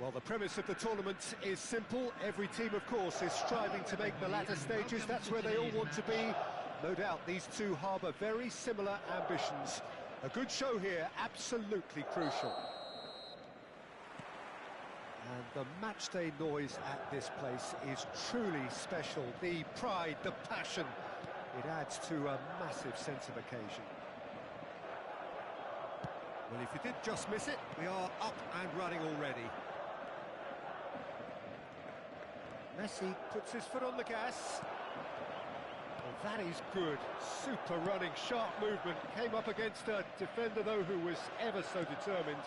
Well, the premise of the tournament is simple. Every team, of course, is striving to make the latter stages. That's where they all want to be. No doubt these two harbour very similar ambitions. A good show here, absolutely crucial. And the matchday noise at this place is truly special. The pride, the passion, it adds to a massive sense of occasion. Well, if you did just miss it, we are up and running already. Messi puts his foot on the gas. Well, that is good. Super running, sharp movement. Came up against a defender, though, who was ever so determined.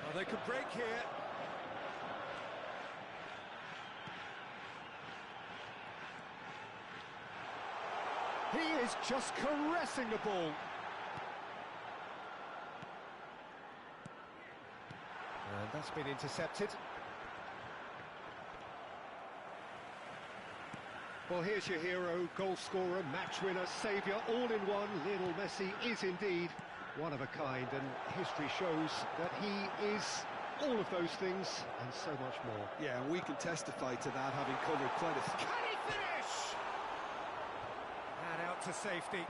Oh, they could break here. He is just caressing the ball. And that's been intercepted. Well, here's your hero, goal scorer, match winner, saviour, all in one. Lionel Messi is indeed one of a kind, and history shows that he is all of those things and so much more. Yeah, and we can testify to that, having covered quite a... Can he finish? And out to safety.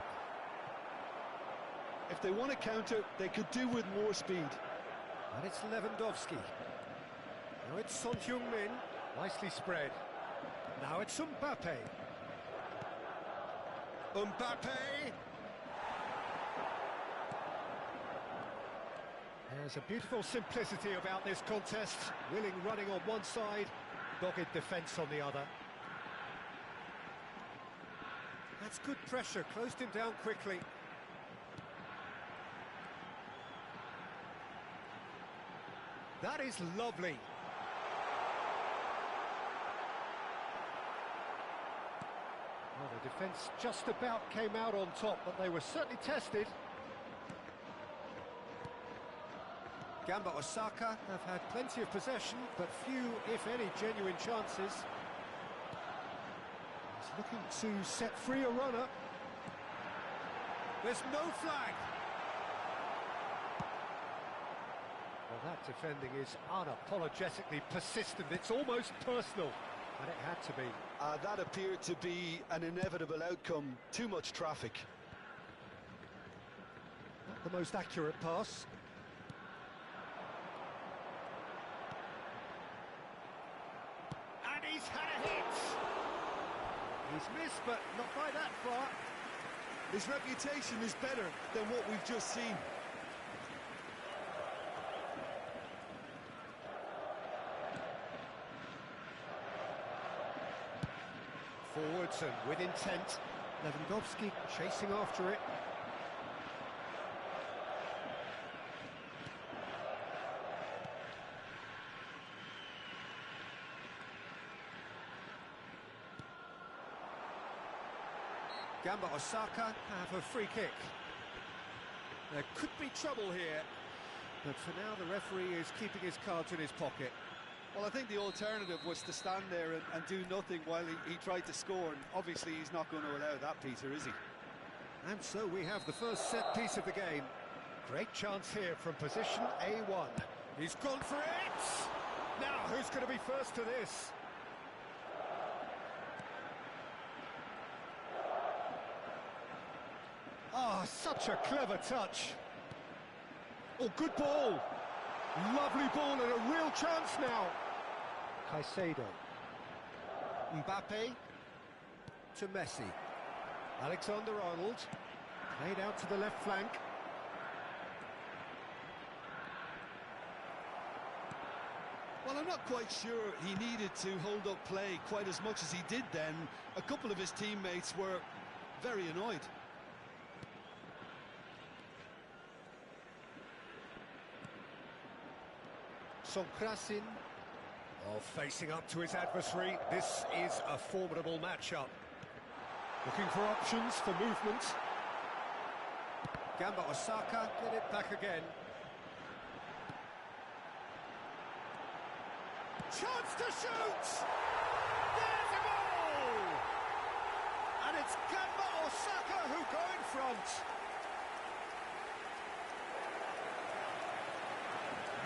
If they want to counter, they could do with more speed. And it's Lewandowski. Now it's Son Heung-min, nicely spread. Now it's Mbappe. Mbappe! There's a beautiful simplicity about this contest. Willing running on one side, dogged defence on the other. That's good pressure, closed him down quickly. That is lovely. Well, the defence just about came out on top, but they were certainly tested. Gamba Osaka have had plenty of possession, but few, if any, genuine chances. He's looking to set free a runner. There's no flag. Well, that defending is unapologetically persistent. It's almost personal, and it had to be. That appeared to be an inevitable outcome. Too much traffic. Not the most accurate pass. And he's had a hit! He's missed, but not by that far. His reputation is better than what we've just seen. Forwards and with intent. Lewandowski chasing after it. Gamba Osaka have a free kick. There could be trouble here, but for now the referee is keeping his cards in his pocket. Well, I think the alternative was to stand there and do nothing while he tried to score, and obviously he's not going to allow that, Peter, is he? And so we have the first set piece of the game. Great chance here from position A1. He's gone for it! Now, who's going to be first to this? Ah, such a clever touch. Oh, good ball. Lovely ball and a real chance now. Caicedo. Mbappe to Messi. Alexander-Arnold. Played out to the left flank. Well, I'm not quite sure he needed to hold up play quite as much as he did then. A couple of his teammates were very annoyed. Sonkrasin, facing up to his adversary. This is a formidable matchup. Looking for options for movement. Gamba Osaka get it back again. Chance to shoot! There's a goal! And it's Gamba Osaka who go in front.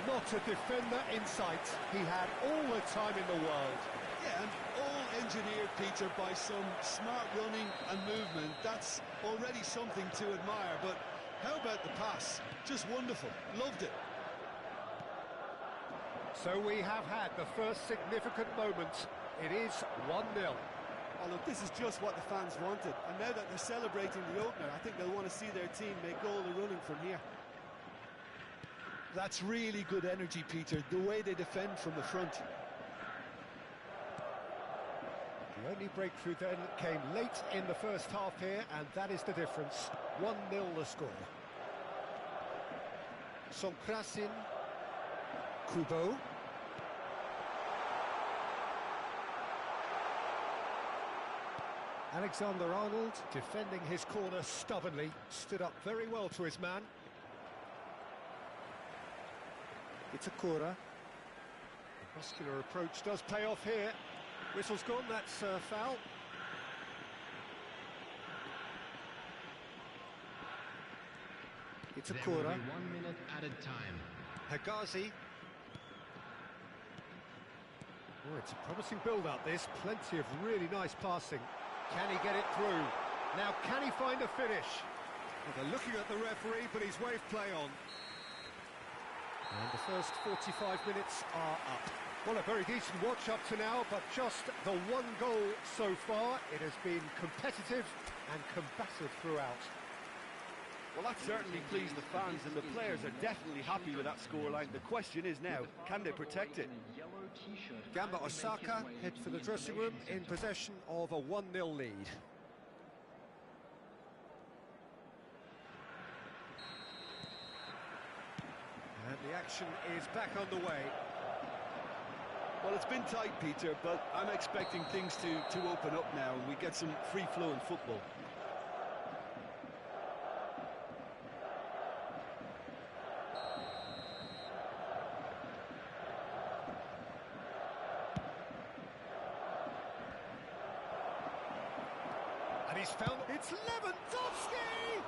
Not a defender in sight. He had all the time in the world. Yeah, and all engineered, Peter, by some smart running and movement. That's already something to admire, but how about the pass? Just wonderful. Loved it. So we have had the first significant moment. It is 1-0. Oh, look, this is just what the fans wanted. And now that they're celebrating the opener, I think they'll want to see their team make all the running from here. That's really good energy, Peter, the way they defend from the front. The only breakthrough then came late in the first half here, and that is the difference. 1-0 the score. Sonkrasin. Kubo. Alexander-Arnold defending his corner stubbornly, stood up very well to his man. Itakura. The muscular approach does pay off here. Whistle's gone, that's a foul. Itakura. 1 minute added time. Hegazi. Oh, it's a promising build-up, this. Plenty of really nice passing. Can he get it through? Now, can he find a finish? Well, they're looking at the referee, but he's waved play on. And the first 45 minutes are up. Well, a very decent watch up to now, but just the one goal so far. It has been competitive and combative throughout. Well, that certainly pleased the fans, and the players are definitely happy with that scoreline. The question is now, can they protect it? Gamba Osaka head for the dressing room in possession of a 1-0 lead. And the action is back underway. Well, it's been tight, Peter, but I'm expecting things to open up now and we get some free-flowing football. And he's found... It's Lewandowski!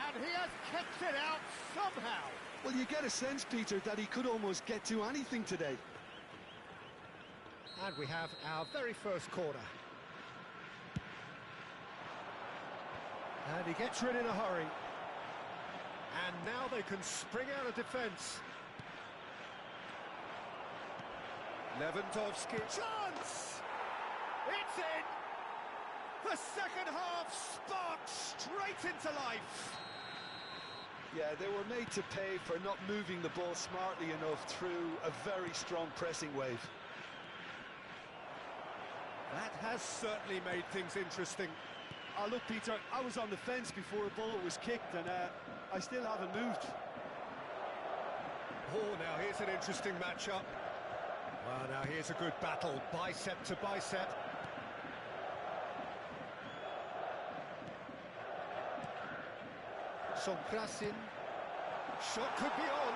And he has kept it out somehow. Well, you get a sense, Peter, that he could almost get to anything today. And we have our very first corner. And he gets rid in a hurry. And now they can spring out of defence. Lewandowski. Chance! It's in! The second half sparked straight into life. Yeah, they were made to pay for not moving the ball smartly enough through a very strong pressing wave. That has certainly made things interesting. Oh, look, Peter, I was on the fence before a ball was kicked, and I still haven't moved. Oh, now here's an interesting matchup. Well, now here's a good battle, bicep to bicep. Sonkrasin. Shot could be on.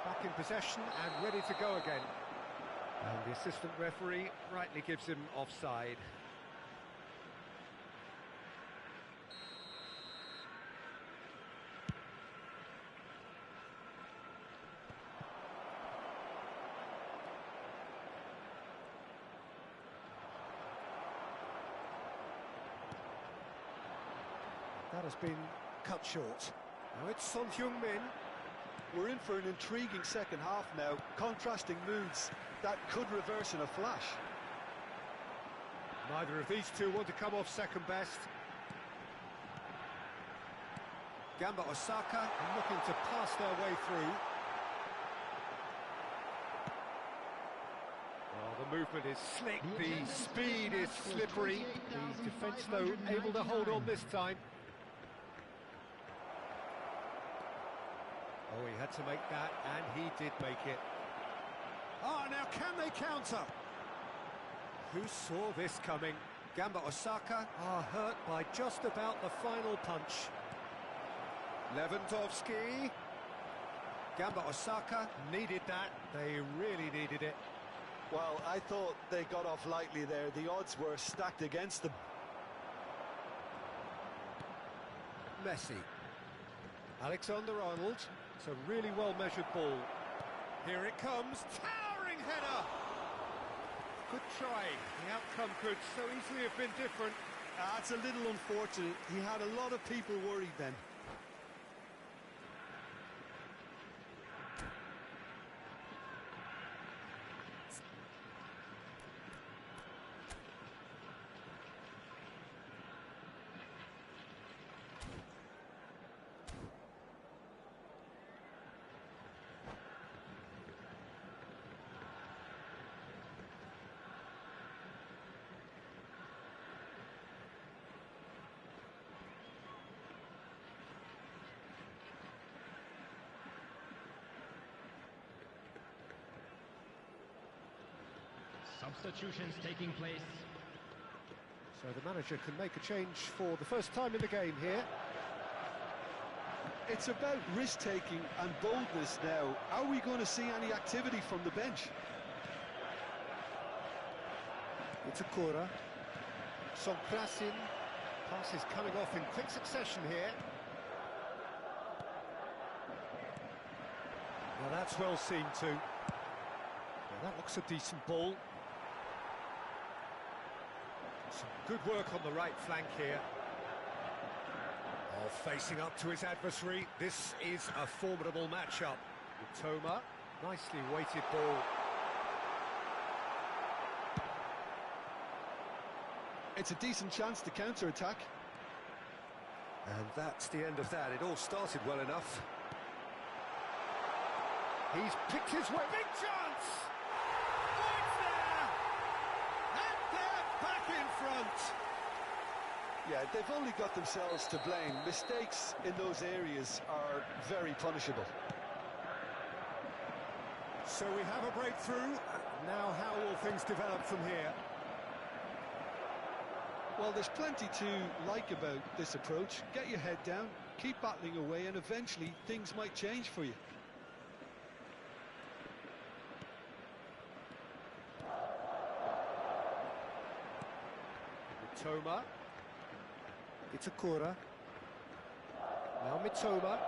Back in possession and ready to go again. And the assistant referee rightly gives him offside. That has been cut short. Now it's Son Heung-min. We're in for an intriguing second half now, contrasting moods that could reverse in a flash. Neither of these two want to come off second best. Gamba Osaka looking to pass their way through. Well, the movement is slick, the speed is slippery. The defence, though, able to hold on this time. Oh, he had to make that, and he did make it. Oh, now can they counter? Who saw this coming? Gamba Osaka are hurt by just about the final punch. Lewandowski. Gamba Osaka needed that. They really needed it. Well, I thought they got off lightly there. The odds were stacked against them. Messi. Alexander-Arnold. It's a really well-measured ball. Here it comes, towering header! Good try, the outcome could so easily have been different. It's a little unfortunate. He had a lot of people worried then. Substitutions taking place. So the manager can make a change for the first time in the game here. It's about risk-taking and boldness now. Are we going to see any activity from the bench? It's a Cora. Sonkrasin. Passes coming off in quick succession here. Now that's well seen too. Now that looks a decent ball. Some good work on the right flank here. Oh, facing up to his adversary. This is a formidable matchup. Toma, nicely weighted ball. It's a decent chance to counter-attack. And that's the end of that. It all started well enough. He's picked his way. Big chance! It's there! And they're back in front! Yeah, they've only got themselves to blame. Mistakes in those areas are very punishable. So we have a breakthrough. Now how will things develop from here? Well, there's plenty to like about this approach. Get your head down, keep battling away, and eventually things might change for you. Mitoma. It's a Cora. Now Mitoma.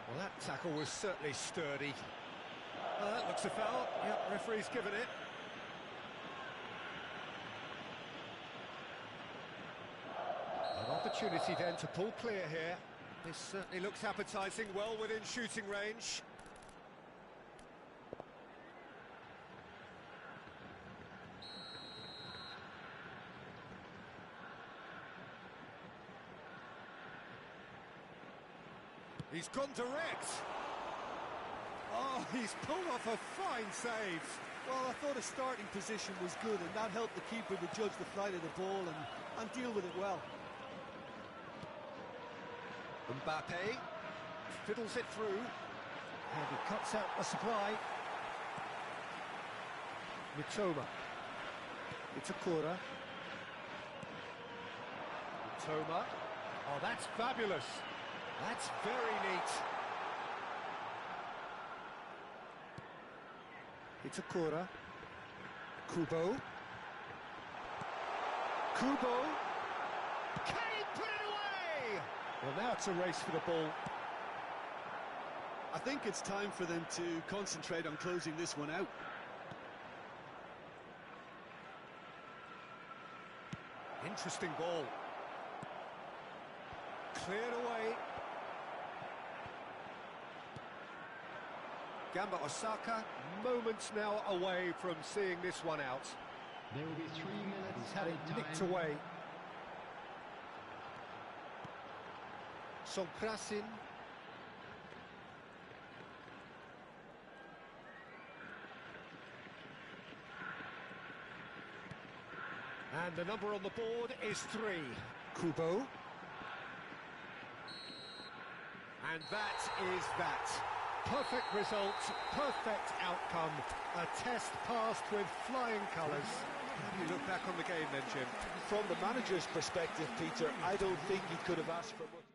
Well, that tackle was certainly sturdy. That looks a foul. Yep, referee's given it. An opportunity then to pull clear here. This certainly looks appetising, well within shooting range. He's gone direct. Oh, he's pulled off a fine save. Well, I thought his starting position was good, and that helped the keeper to judge the flight of the ball and deal with it well. Mbappe fiddles it through, and he cuts out the supply. Mitoma. It's a Cora. Mitoma. Oh, that's fabulous. That's very neat. It's a Cora. Kubo. Kubo. Can he put it away? Well, now it's a race for the ball. I think it's time for them to concentrate on closing this one out. Interesting ball. Cleared away. Gamba Osaka, moments now away from seeing this one out. There will be 3 minutes. He's had it added nicked time. away. Sonkrasin. And the number on the board is 3. Kubo. And that is that. Perfect result, perfect outcome. A test passed with flying colours. How do you look back on the game then, Jim? From the manager's perspective, Peter, I don't think he could have asked for much.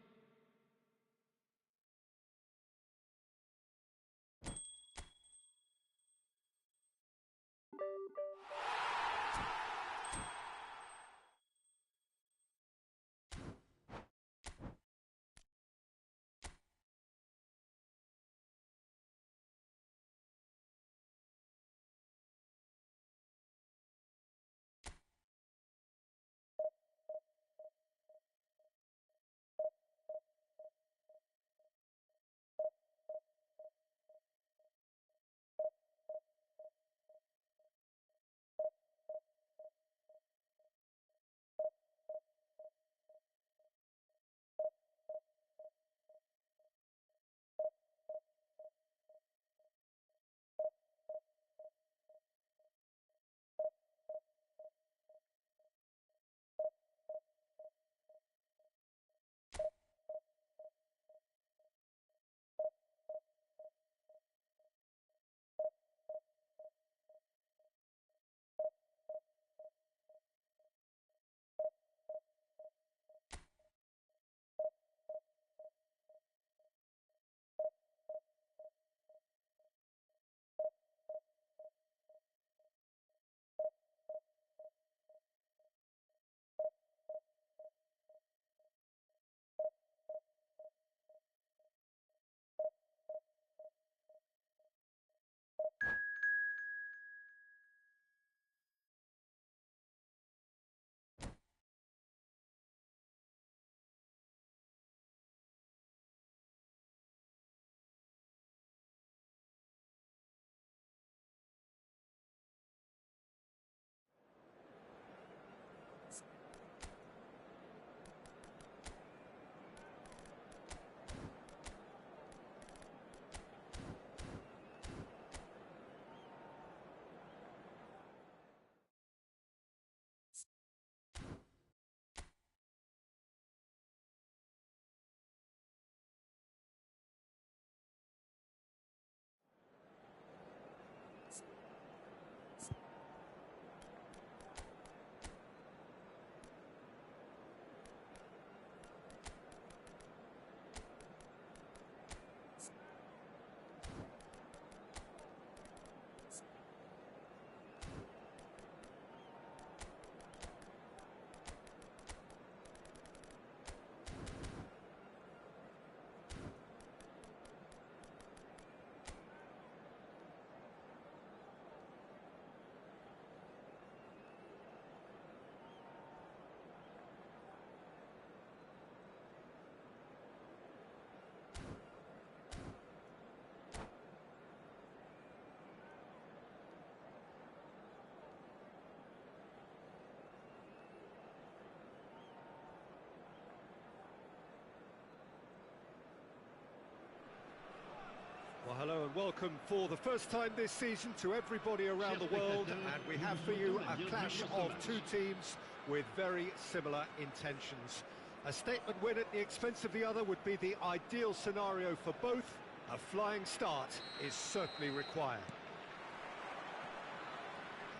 hello and welcome for the first time this season to everybody around the world, and we have for you a clash of two teams with very similar intentions. A statement win at the expense of the other would be the ideal scenario for both. A flying start is certainly required.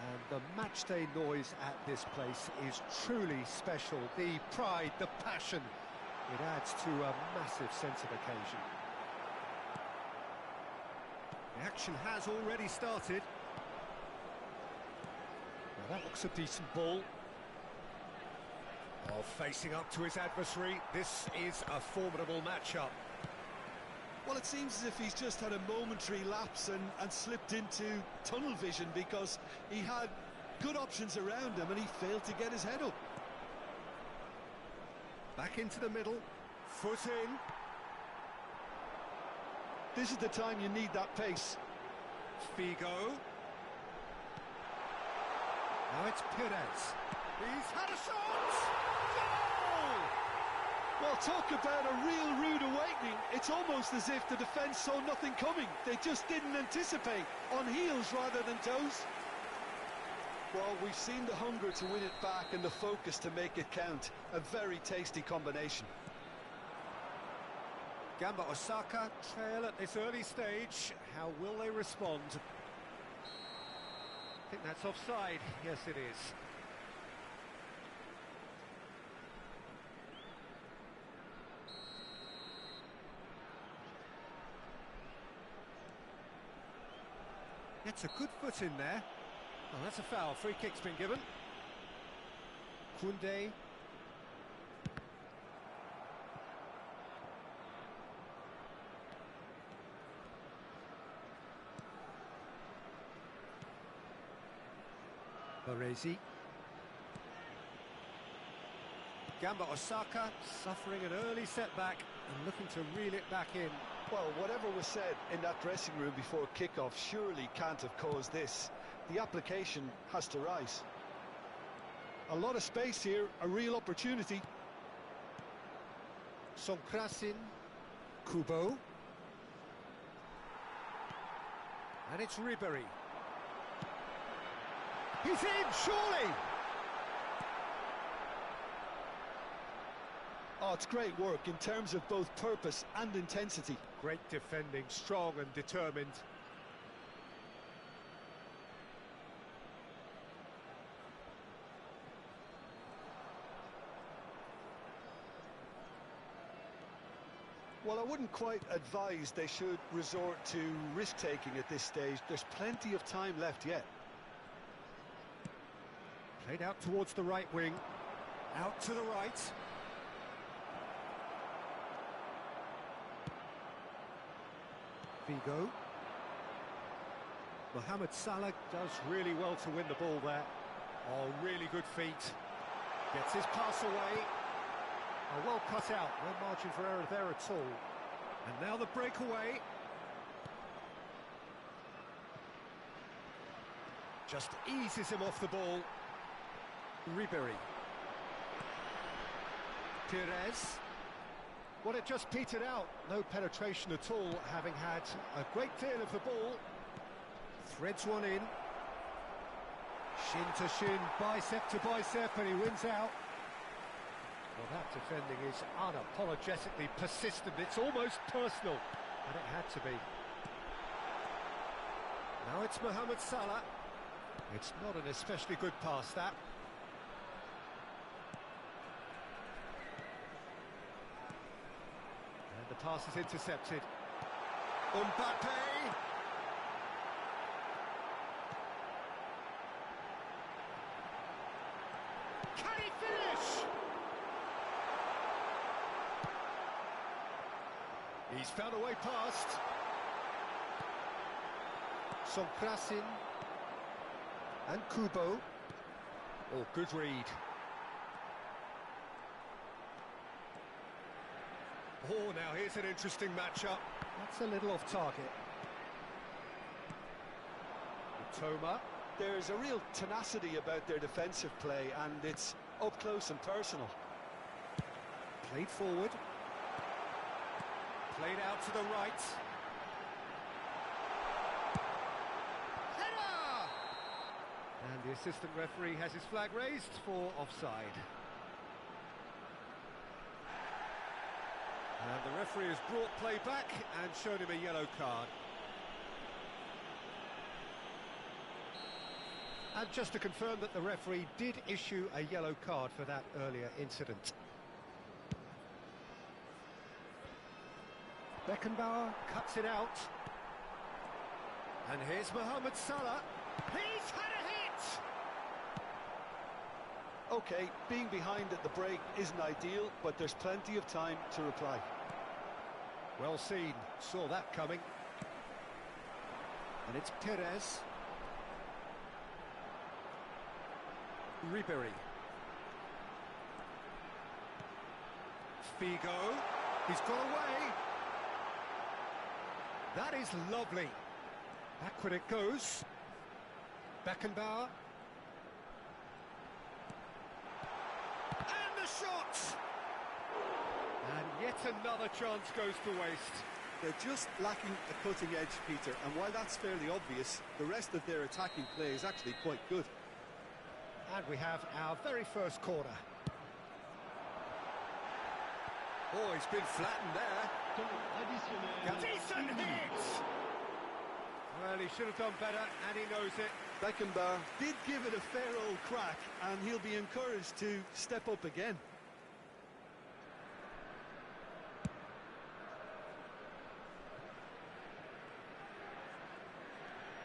And the matchday noise at this place is truly special. The pride, the passion, it adds to a massive sense of occasion. The action has already started. Well, that looks a decent ball. Oh, facing up to his adversary, this is a formidable matchup. Well, it seems as if he's just had a momentary lapse and slipped into tunnel vision, because he had good options around him and he failed to get his head up. Back into the middle, foot in. This is the time you need that pace. Figo. Now it's Perez. He's had a shot! Goal! Well, talk about a real rude awakening. It's almost as if the defence saw nothing coming. They just didn't anticipate, on heels rather than toes. Well, we've seen the hunger to win it back and the focus to make it count. A very tasty combination. Gamba Osaka trail at this early stage. How will they respond? I think that's offside. Yes, it is. Gets a good foot in there. Oh, that's a foul. Free kick's been given. Koundé. Baresi. Gamba Osaka suffering an early setback and looking to reel it back in. Well, whatever was said in that dressing room before kickoff surely can't have caused this. The application has to rise. A lot of space here, a real opportunity. Sonkrasin, Kubo. And it's Ribery. He's in, surely! Oh, it's great work in terms of both purpose and intensity. Great defending, strong and determined. Well, I wouldn't quite advise they should resort to risk-taking at this stage. There's plenty of time left yet. Played out towards the right wing. Out to the right. Figo. Mohamed Salah does really well to win the ball there. Oh, really good feet. Gets his pass away. Oh, well cut out. No margin for error there at all. And now the breakaway. Just eases him off the ball. Ribery. Perez. Well, it just petered out. No penetration at all, having had a great deal of the ball. Threads one in. Shin to shin, bicep to bicep, and he wins out. Well, that defending is unapologetically persistent. It's almost personal, and it had to be. Now it's Mohamed Salah. It's not an especially good pass, that. And the pass is intercepted. Mbappe! Can he finish? He's found a way past. Sonkrasin and Kubo. Oh, good read. Oh, now here's an interesting matchup. That's a little off target. Toma. There's a real tenacity about their defensive play, and it's up close and personal. Played forward. Played out to the right. And the assistant referee has his flag raised for offside. And the referee has brought play back and shown him a yellow card. And just to confirm that the referee did issue a yellow card for that earlier incident. Beckenbauer cuts it out. And here's Mohamed Salah. He's had a hit! Okay, being behind at the break isn't ideal, but there's plenty of time to reply. Well seen, saw that coming. And it's Perez. Ribery. Figo. He's got away. That is lovely. Backward it goes. Beckenbauer. And the shot! And yet another chance goes to waste. They're just lacking a cutting edge, Peter, and while that's fairly obvious, the rest of their attacking play is actually quite good. And we have our very first corner. Oh, he's been flattened there. Decent hit! Well, he should have done better, and he knows it. Beckenbauer did give it a fair old crack, and he'll be encouraged to step up again.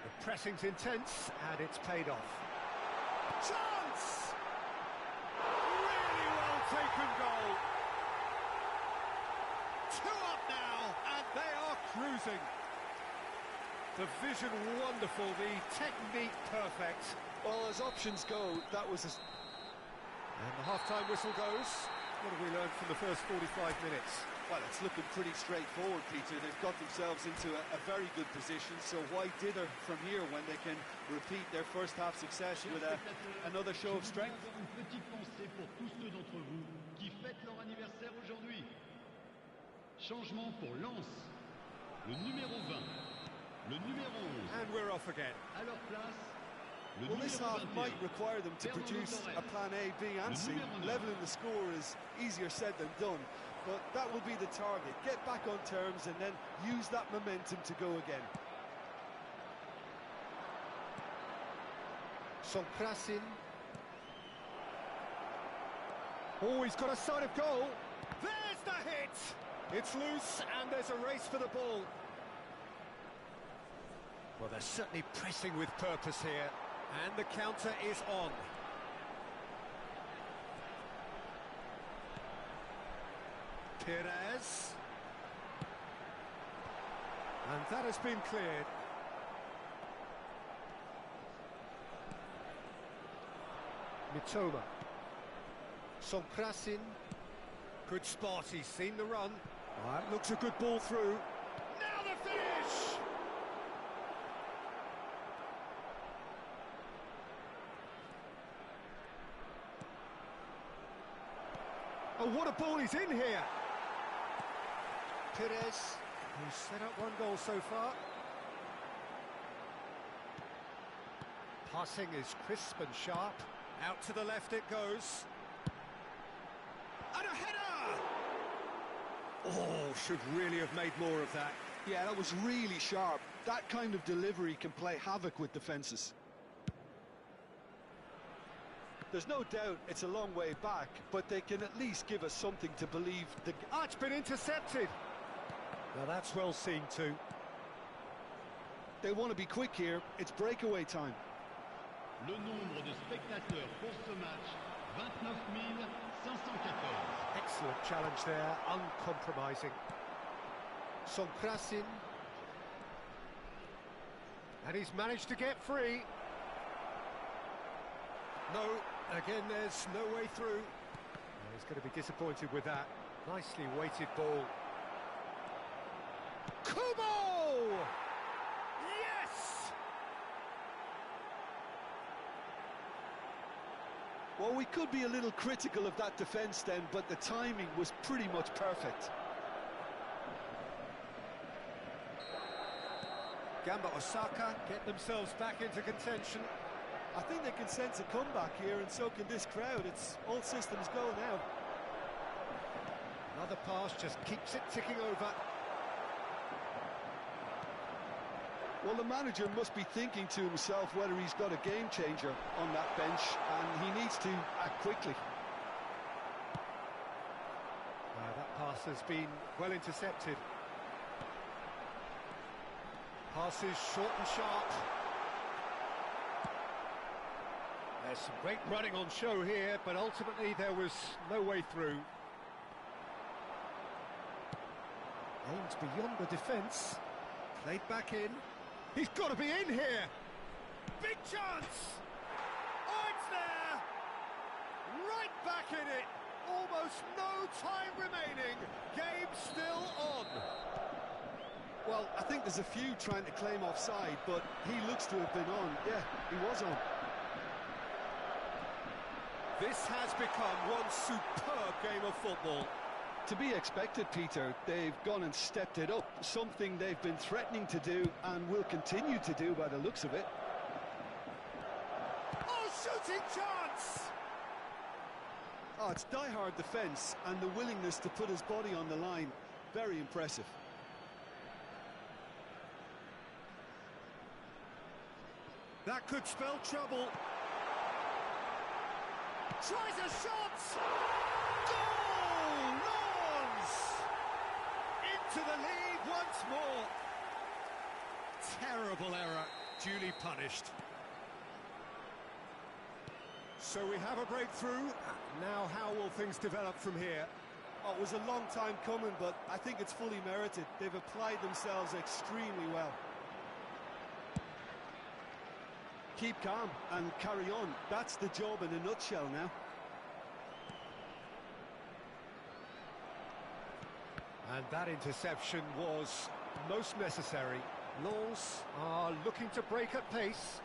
The pressing's intense, and it's paid off. Chance! Really well taken goal. 2 up now, and they are cruising. The vision wonderful, the technique perfect. Well, as options go, that was a... And the half-time whistle goes. What have we learned from the first 45 minutes? Well, it's looking pretty straightforward, Peter. They've got themselves into a very good position, so why dither from here when they can repeat their first half success with another show of strength? Une petite pensée pour tous ceux d'entre vous qui fêtent leur anniversaire aujourd'hui. Changement pour Lens. Le numéro 20. Le numéro 11. And we're off again. À leur place, le Well, this numéro half 21. might require them to produce a plan A, B and C. Leveling the score is easier said than done, but that will be the target. Get back on terms and then use that momentum to go again. Sonkrasin. Oh, he's got a sight of goal. There's the hit! It's loose and there's a race for the ball. Well, they're certainly pressing with purpose here. And the counter is on. Perez. And that has been cleared. Mitoma. Sonkrasin. Good spot, he's seen the run. That looks a good ball through. Now the finish! Oh, what a ball he's in here! Perez, who's set up 1 goal so far. Passing is crisp and sharp. Out to the left it goes. And a header! Oh, should really have made more of that. Yeah, that was really sharp. That kind of delivery can play havoc with defences. There's no doubt it's a long way back, but they can at least give us something to believe. Ah, it's been intercepted. Now that's well seen too. They want to be quick here. It's breakaway time. Le nombre de spectateurs pour ce match, 29 514. Excellent challenge there, uncompromising. Sonkrasin. And he's managed to get free. No, again there's no way through. Well, he's going to be disappointed with that. Nicely weighted ball. Kubo! Yes! Well, we could be a little critical of that defence then, but the timing was pretty much perfect. Gamba Osaka get themselves back into contention. I think they can sense a comeback here, and so can this crowd. It's all systems go now. Another pass just keeps it ticking over. Well, the manager must be thinking to himself whether he's got a game changer on that bench, and he needs to act quickly. That pass has been well intercepted. Passes short and sharp. There's some great running on show here, but ultimately there was no way through. Aims beyond the defence. Played back in. He's got to be in here! Big chance! Oh, it's there! Right back in it! Almost no time remaining. Game still on. Well, I think there's a few trying to claim offside, but he looks to have been on. Yeah, he was on. This has become one superb game of football. To be expected, Peter. They've gone and stepped it up, something they've been threatening to do and will continue to do by the looks of it. Oh, shooting chance! Oh, it's die-hard defence and the willingness to put his body on the line. Very impressive. That could spell trouble. Tries a shot! Goal! Lawns! Into the lead once more. Terrible error, duly punished. So we have a breakthrough. Now how will things develop from here? Oh, it was a long time coming, but I think it's fully merited. They've applied themselves extremely well. Keep calm and carry on. That's the job in a nutshell now. And that interception was most necessary. Lens are looking to break at pace.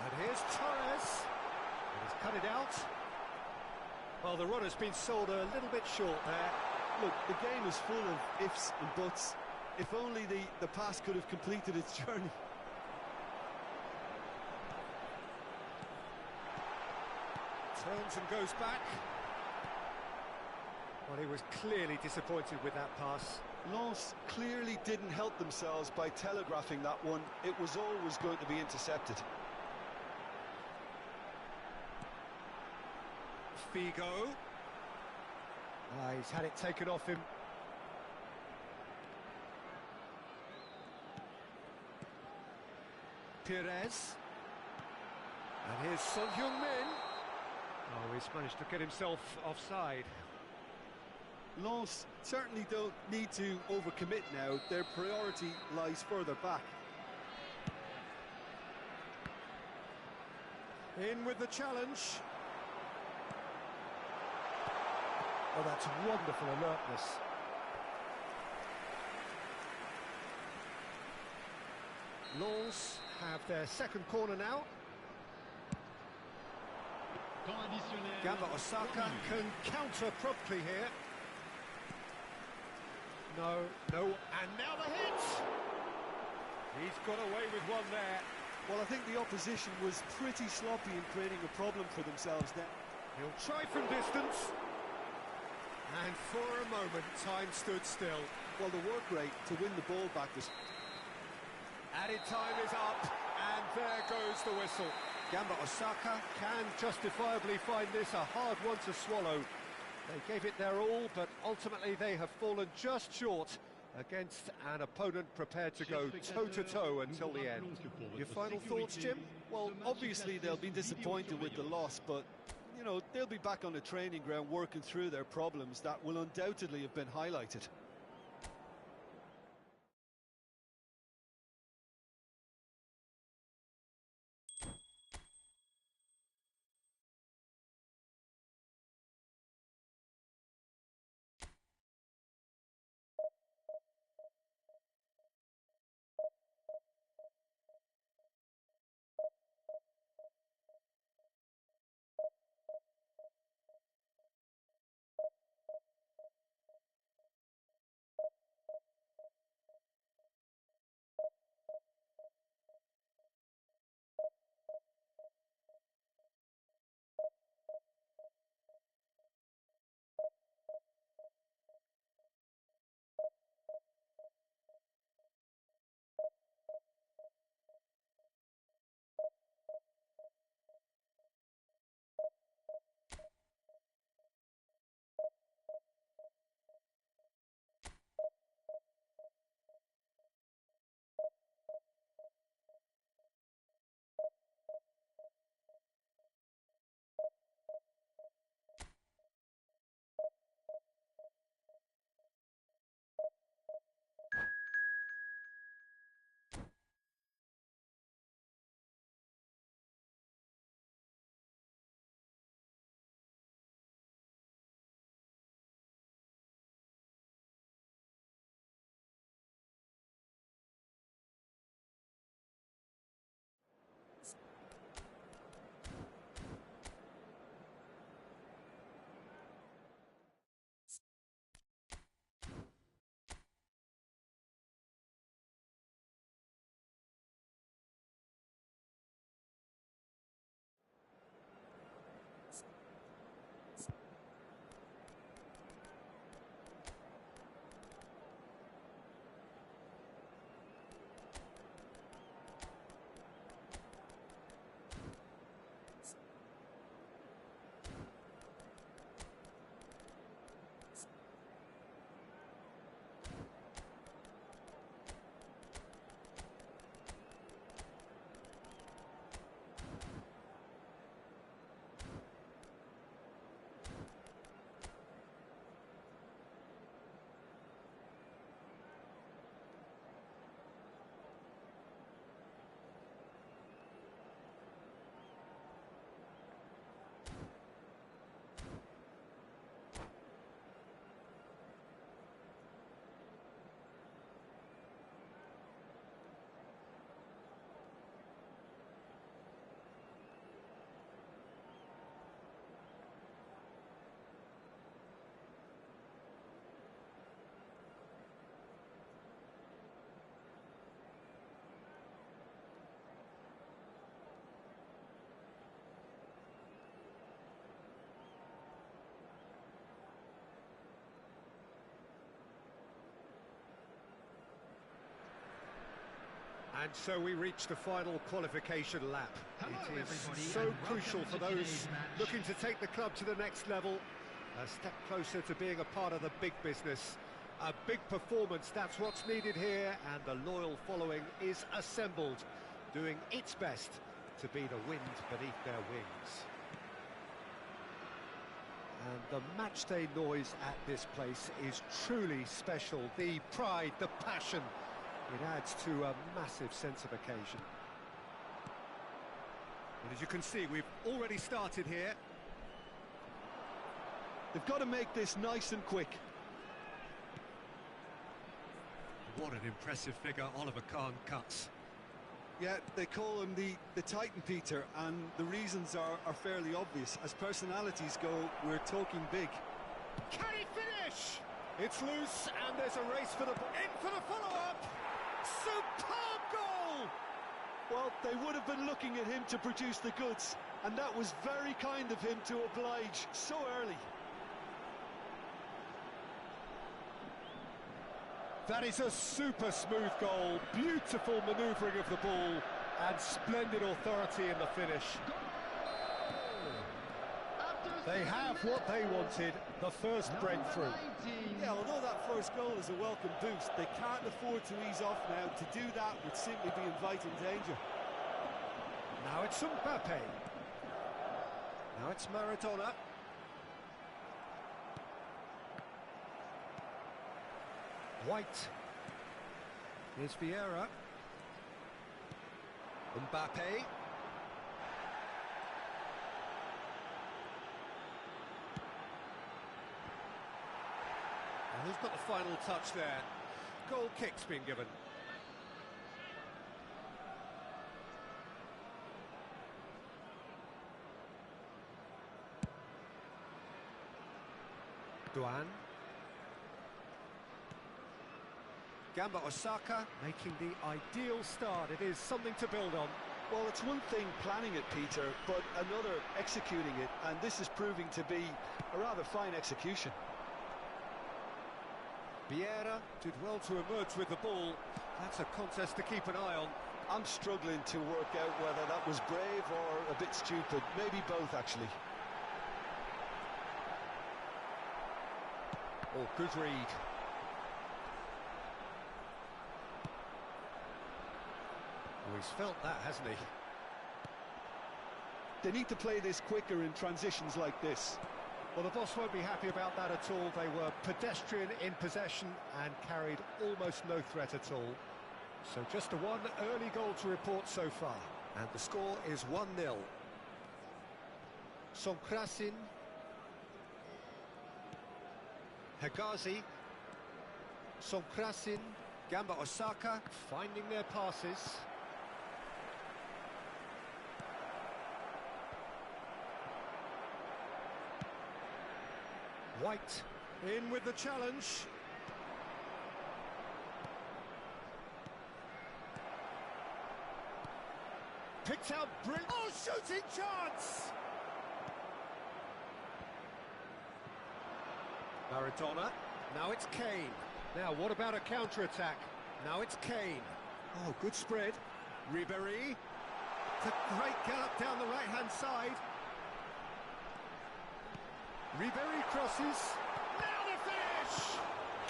And here's Torres. He's cut it out. Well, the run has been sold a little bit short there. Look, the game is full of ifs and buts. If only the pass could have completed its journey. Turns and goes back. Well, he was clearly disappointed with that pass. Lens clearly didn't help themselves by telegraphing that one. It was always going to be intercepted. Figo. He's had it taken off him. Perez. And here's Son Heung-min. Oh, he's managed to get himself offside. Lens certainly don't need to overcommit now. Their priority lies further back. In with the challenge. Oh, that's wonderful alertness. Lens have their second corner now. Temps additionnel. Gamba Osaka can counter promptly here. No, and now the hit! He's got away with one there. Well, I think the opposition was pretty sloppy in creating a problem for themselves there. He'll try from distance. And for a moment, time stood still. Well, the work rate to win the ball back was... Added time is up, and there goes the whistle. Gamba Osaka can justifiably find this a hard one to swallow. They gave it their all, but ultimately they have fallen just short against an opponent prepared to go toe-to-toe until the end. Your final thoughts, Jim? Well, obviously they'll be disappointed with the loss, but, you know, they'll be back on the training ground working through their problems that will undoubtedly have been highlighted. And so we reach the final qualification lap. Hello, It is everybody, so and crucial welcome for to those today's match. looking to take the club to the next level, a step closer to being a part of the big business. A big performance, that's what's needed here, and the loyal following is assembled, doing its best to be the wind beneath their wings. And the matchday noise at this place is truly special. The pride, the passion, it adds to a massive sense of occasion. And as you can see, we've already started here. They've got to make this nice and quick. What an impressive figure Oliver Kahn cuts. Yeah, they call him the Titan, Peter, and the reasons are fairly obvious. As personalities go, we're talking big. Can he finish? It's loose, and there's a race for the... In for the follow-up! Superb goal! Well, they would have been looking at him to produce the goods, and that was very kind of him to oblige so early. That is a super smooth goal, beautiful manoeuvring of the ball, and splendid authority in the finish. They have what they wanted, the first breakthrough. Yeah, although that first goal is a welcome boost, they can't afford to ease off now. To do that would simply be inviting danger. Now it's Mbappe. Now it's Maradona. White. Here's Vieira. Mbappe. And who's got the final touch there? Goal kick's been given. Duan. Gamba Osaka making the ideal start. It is something to build on. Well, it's one thing planning it, Peter, but another executing it, and this is proving to be a rather fine execution. Vieira did well to emerge with the ball. That's a contest to keep an eye on. I'm struggling to work out whether that was brave or a bit stupid. Maybe both, actually. Oh, good read. Oh, he's felt that, hasn't he? They need to play this quicker in transitions like this. Well, the boss won't be happy about that at all. They were pedestrian in possession and carried almost no threat at all. So just a one early goal to report so far. And the score is 1-0. Sonkrasin. Hegazi. Sonkrasin. Gamba Osaka finding their passes. White in with the challenge. Picked out brilliant. Oh, shooting chance! Maradona. Now it's Kane. Now, what about a counter-attack? Now it's Kane. Oh, good spread. Ribéry. It's a great gallop down the right-hand side. Ribéry crosses. Now the finish!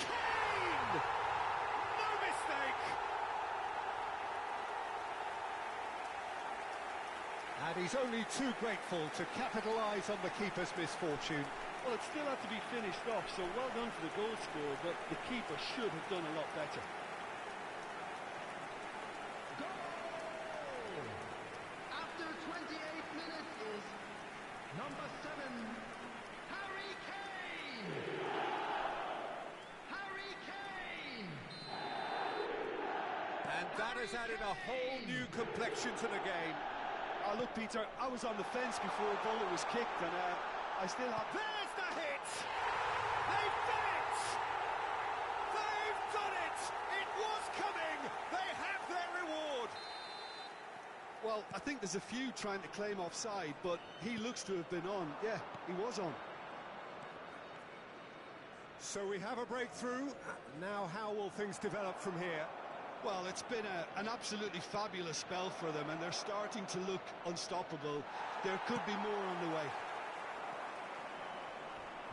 Kane! No mistake! And he's only too grateful to capitalise on the keeper's misfortune. Well, it still had to be finished off, so well done for the goal scorer, but the keeper should have done a lot better. Goal! After 28 minutes is number 7, Harry Kane! Harry Kane! And that has added a whole new complexion to the game. Look, Peter, I was on the fence before a goal was kicked, and I still have... There's the hit! They've done it! They've done it! It was coming! They have their reward! Well, I think there's a few trying to claim offside, but he looks to have been on. Yeah, he was on. So we have a breakthrough. Now how will things develop from here? Well, it's been an absolutely fabulous spell for them, and they're starting to look unstoppable. There could be more on the way.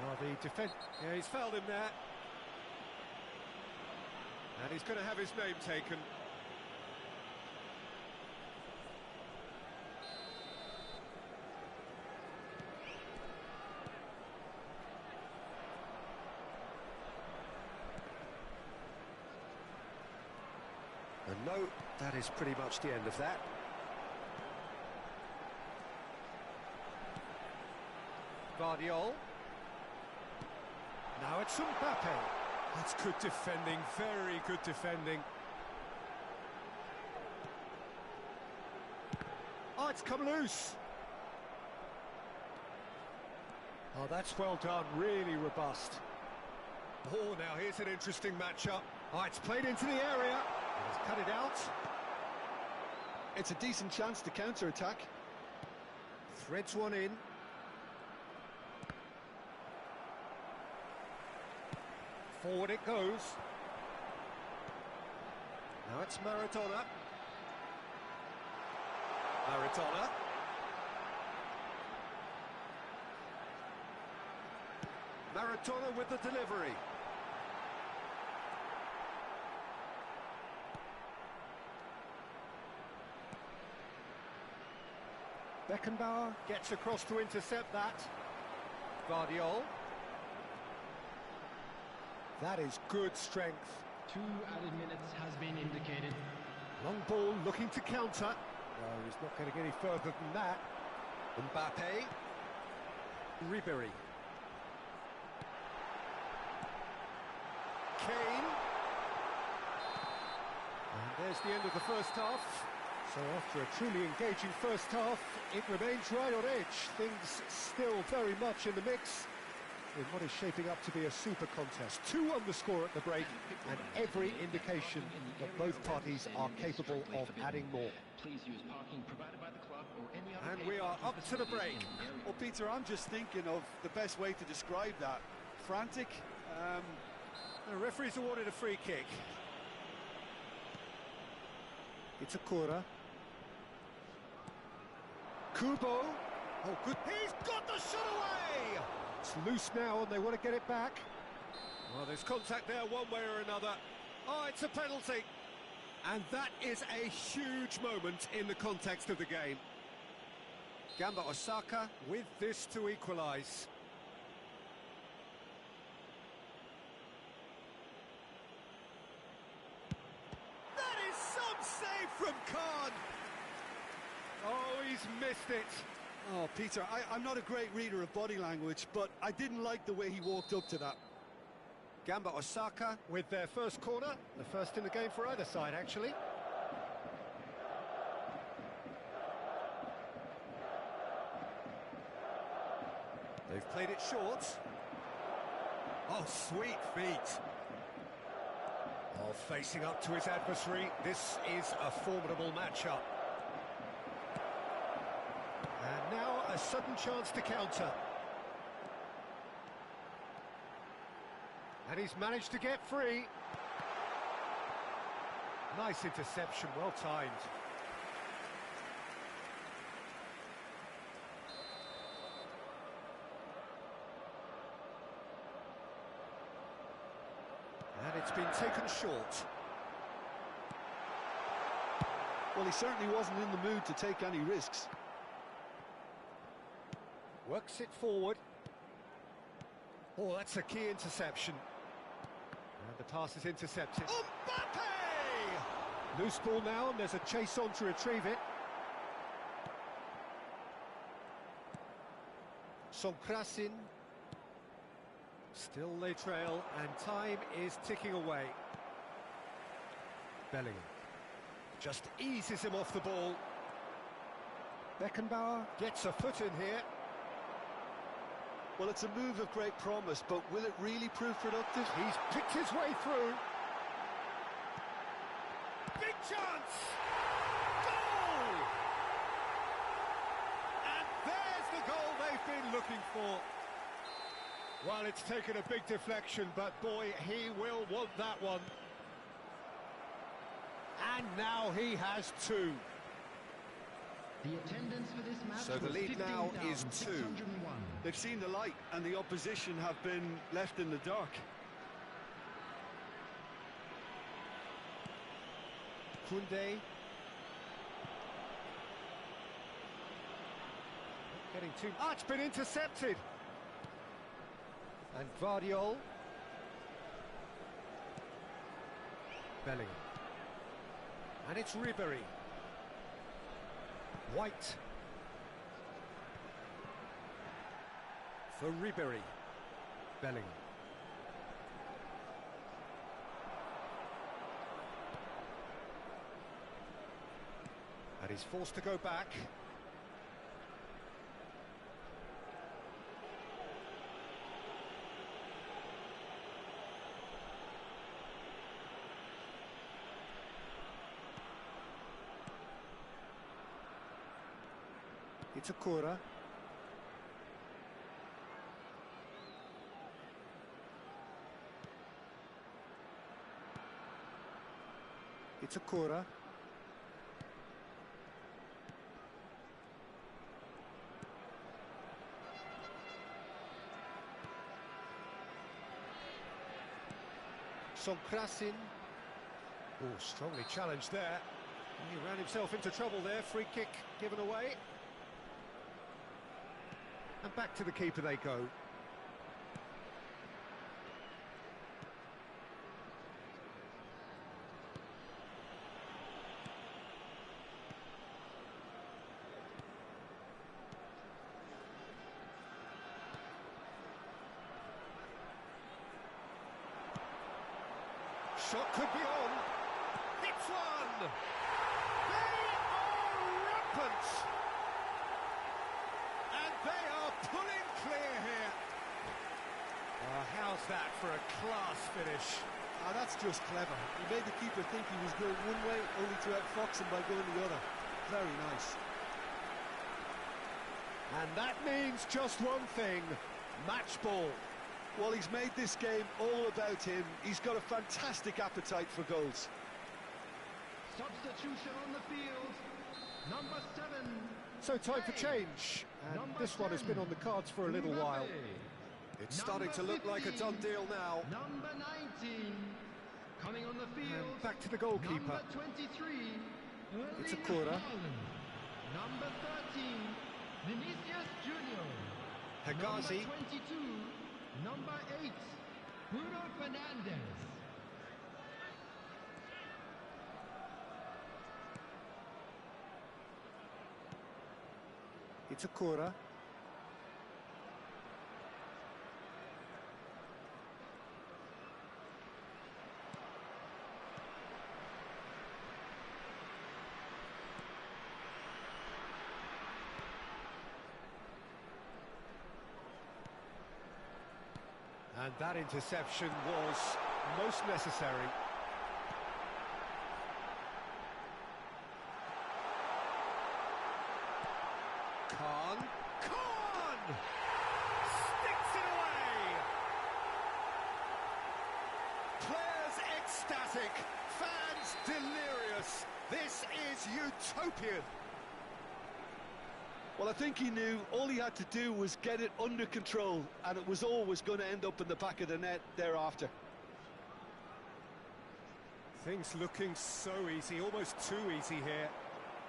Well, the defence... Yeah, he's fouled him there. And he's going to have his name taken. And no, that is pretty much the end of that. Guardiola. Now it's Mbappe. That's good defending, very good defending. Oh, it's come loose. Oh, that's well done, really robust. Oh, now here's an interesting matchup. Oh, it's played into the area. He's cut it out. It's a decent chance to counter-attack. Threads one in. Forward it goes. Now it's Maradona. Maradona. Maradona with the delivery. Beckenbauer gets across to intercept that. Guardiola. That is good strength. 2 added minutes has been indicated. Long ball looking to counter. No, he's not going to get any further than that. Mbappe. Ribery. Kane. And there's the end of the first half. So after a truly engaging first half, it remains right on edge. Things still very much in the mix in what is shaping up to be a super contest. 2 on the score at the break, and every indication that both parties are capable of adding more. And we are up to the break. Well, Peter, I'm just thinking of the best way to describe that. Frantic. The referee's awarded a free kick. It's a Kura. Kubo. Oh, good. He's got the shot away! It's loose now and they want to get it back. Well, there's contact there one way or another. Oh, it's a penalty. And that is a huge moment in the context of the game. Gamba Osaka with this to equalise. That is some save from Khan. Oh, he's missed it. Oh, Peter, I'm not a great reader of body language, but I didn't like the way he walked up to that. Gamba Osaka with their first corner, the first in the game for either side, actually. They've played it short. Oh, sweet feet. Oh, facing up to his adversary, this is a formidable matchup. And now a sudden chance to counter. And he's managed to get free. Nice interception, well timed. And it's been taken short. Well, he certainly wasn't in the mood to take any risks. Works it forward. Oh, that's a key interception. And the pass is intercepted. Mbappe! Loose ball now, and there's a chase on to retrieve it. Sonkrasin. Still they trail, and time is ticking away. Bellingham just eases him off the ball. Beckenbauer gets a foot in here. Well, it's a move of great promise, but will it really prove productive? He's picked his way through. Big chance! Goal! And there's the goal they've been looking for. Well, it's taken a big deflection, but boy, he will want that one. And now he has two. The attendance for this match So the was lead now is 2. 15,601. They've seen the light and the opposition have been left in the dark. Koundé. Getting too... Ah, it's been intercepted. And Vardiol. Bellingham. And it's Ribéry. White. For Ribéry. Bellingham. And he's forced to go back. It's a Itakura. It's a Itakura. Sonkrasin. Oh, strongly challenged there. He ran himself into trouble there. Free kick given away. And back to the keeper they go. Shot could be on. It's one! They are rampant! And they are pulling clear here. How's that for a class finish? Ah, that's just clever. He made the keeper think he was going one way, only to outfox him by going the other. Very nice. And that means just one thing, match ball. Well, he's made this game all about him. He's got a fantastic appetite for goals. Substitution on the field. Number 7. So time for change. And Number this one has 10, been on the cards for a little while. It's starting to look like a done deal now. Number 19. Coming on the field. And back to the goalkeeper. Number 23. It's a Erling corner. Haaland. Number 13. Vinicius Junior. Hegazi. Number 22. Number 8. Bruno Fernandes. It's a Itakura. And that interception was most necessary. Khan sticks it away. Players ecstatic, fans delirious. This is utopian. Well, I think he knew all he had to do was get it under control, and it was always going to end up in the back of the net thereafter. Things looking so easy, almost too easy here.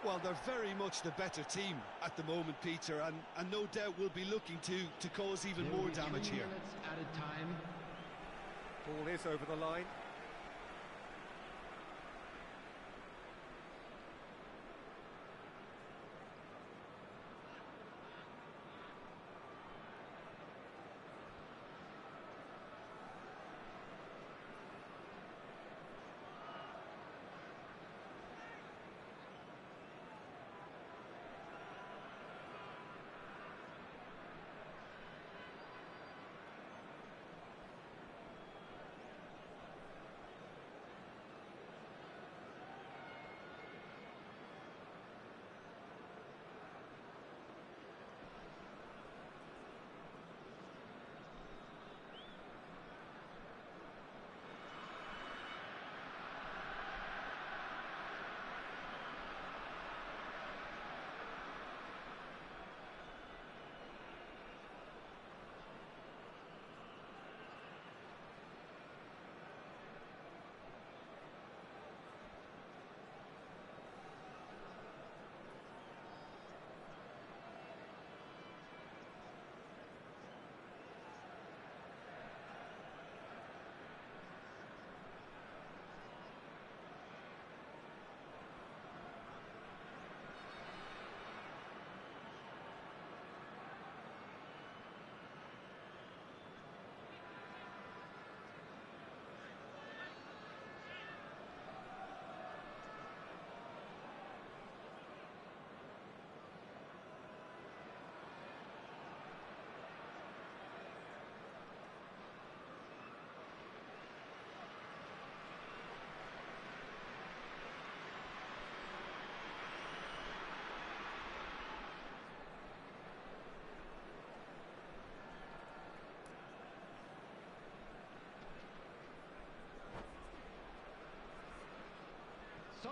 Well, they're very much the better team at the moment, Peter, and no doubt will be looking to cause even more damage here. Added time. Ball is over the line.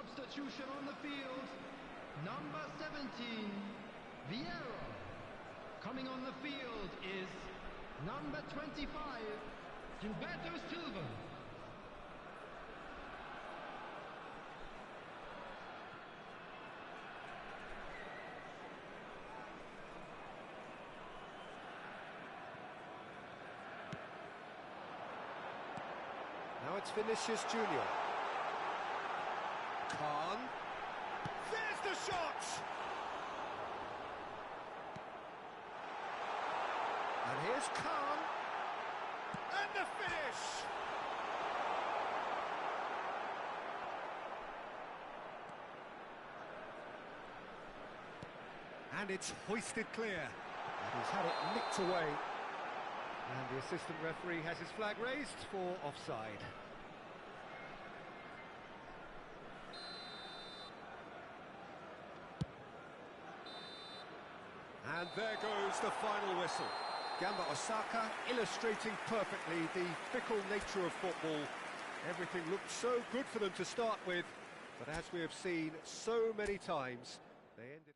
Substitution on the field. Number 17, Vieira. Coming on the field is number 25, Gilberto Silva. Now it's Vinicius Junior. Khan. There's the shot! And here's Khan. And the finish! And it's hoisted clear. And he's had it nicked away. And the assistant referee has his flag raised for offside. And there goes the final whistle. Gamba Osaka illustrating perfectly the fickle nature of football. Everything looked so good for them to start with, but as we have seen so many times, they ended...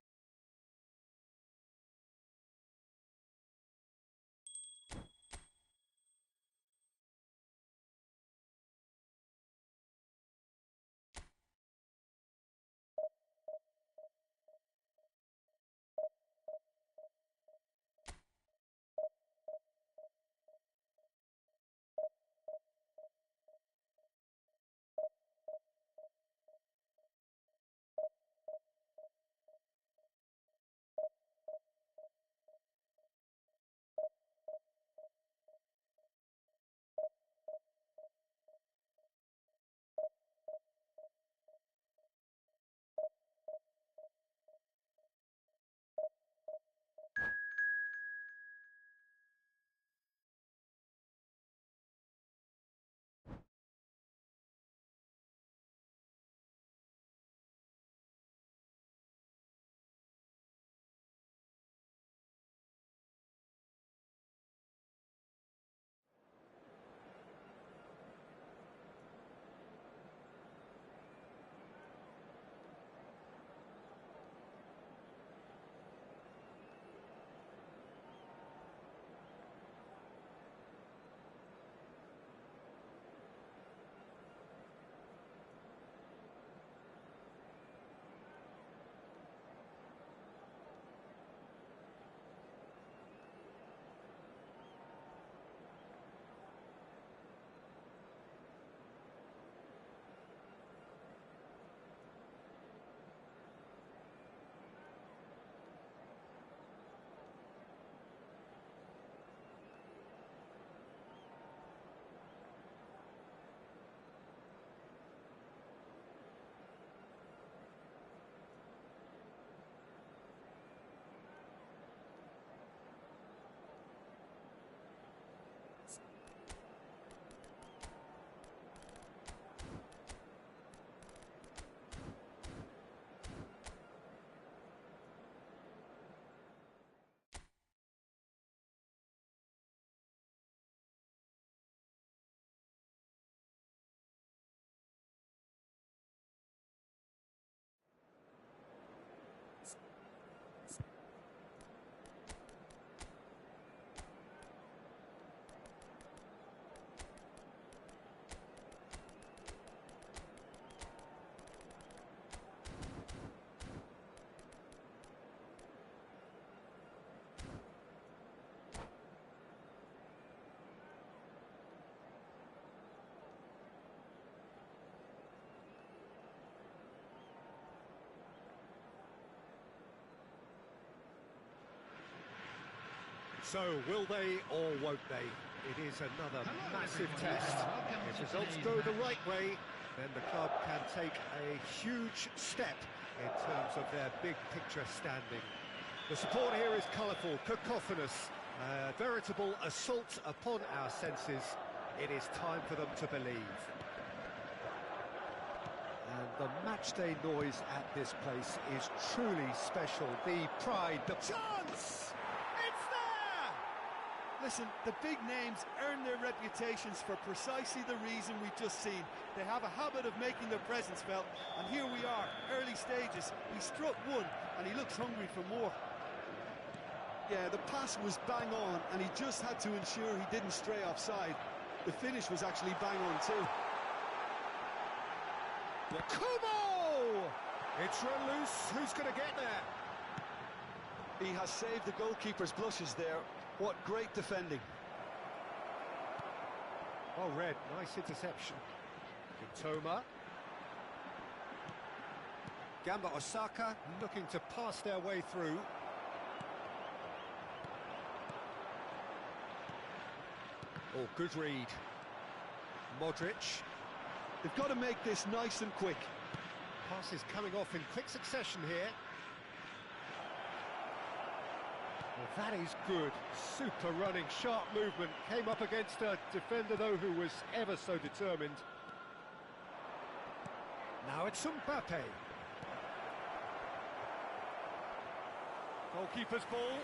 So, will they or won't they? It is another massive test. If results go the right way, then the club can take a huge step in terms of their big picture standing. The support here is colourful, cacophonous, a veritable assault upon our senses. It is time for them to believe. And the matchday noise at this place is truly special. The pride, the chance! It's there! Listen, the big names earn their reputations for precisely the reason we've just seen. They have a habit of making their presence felt, and here we are, early stages. He struck one, and he looks hungry for more. Yeah, the pass was bang on, and he just had to ensure he didn't stray offside. The finish was actually bang on too. Kubo! It's run loose. Who's going to get there? He has saved the goalkeeper's blushes there. What great defending. Well read, nice interception. Toma. Gamba Osaka looking to pass their way through. Oh, good read. Modric. They've got to make this nice and quick. Passes coming off in quick succession here. Well, that is good. Super running, sharp movement. Came up against a defender, though, who was ever so determined. Now it's Mbappe. Goalkeeper's ball.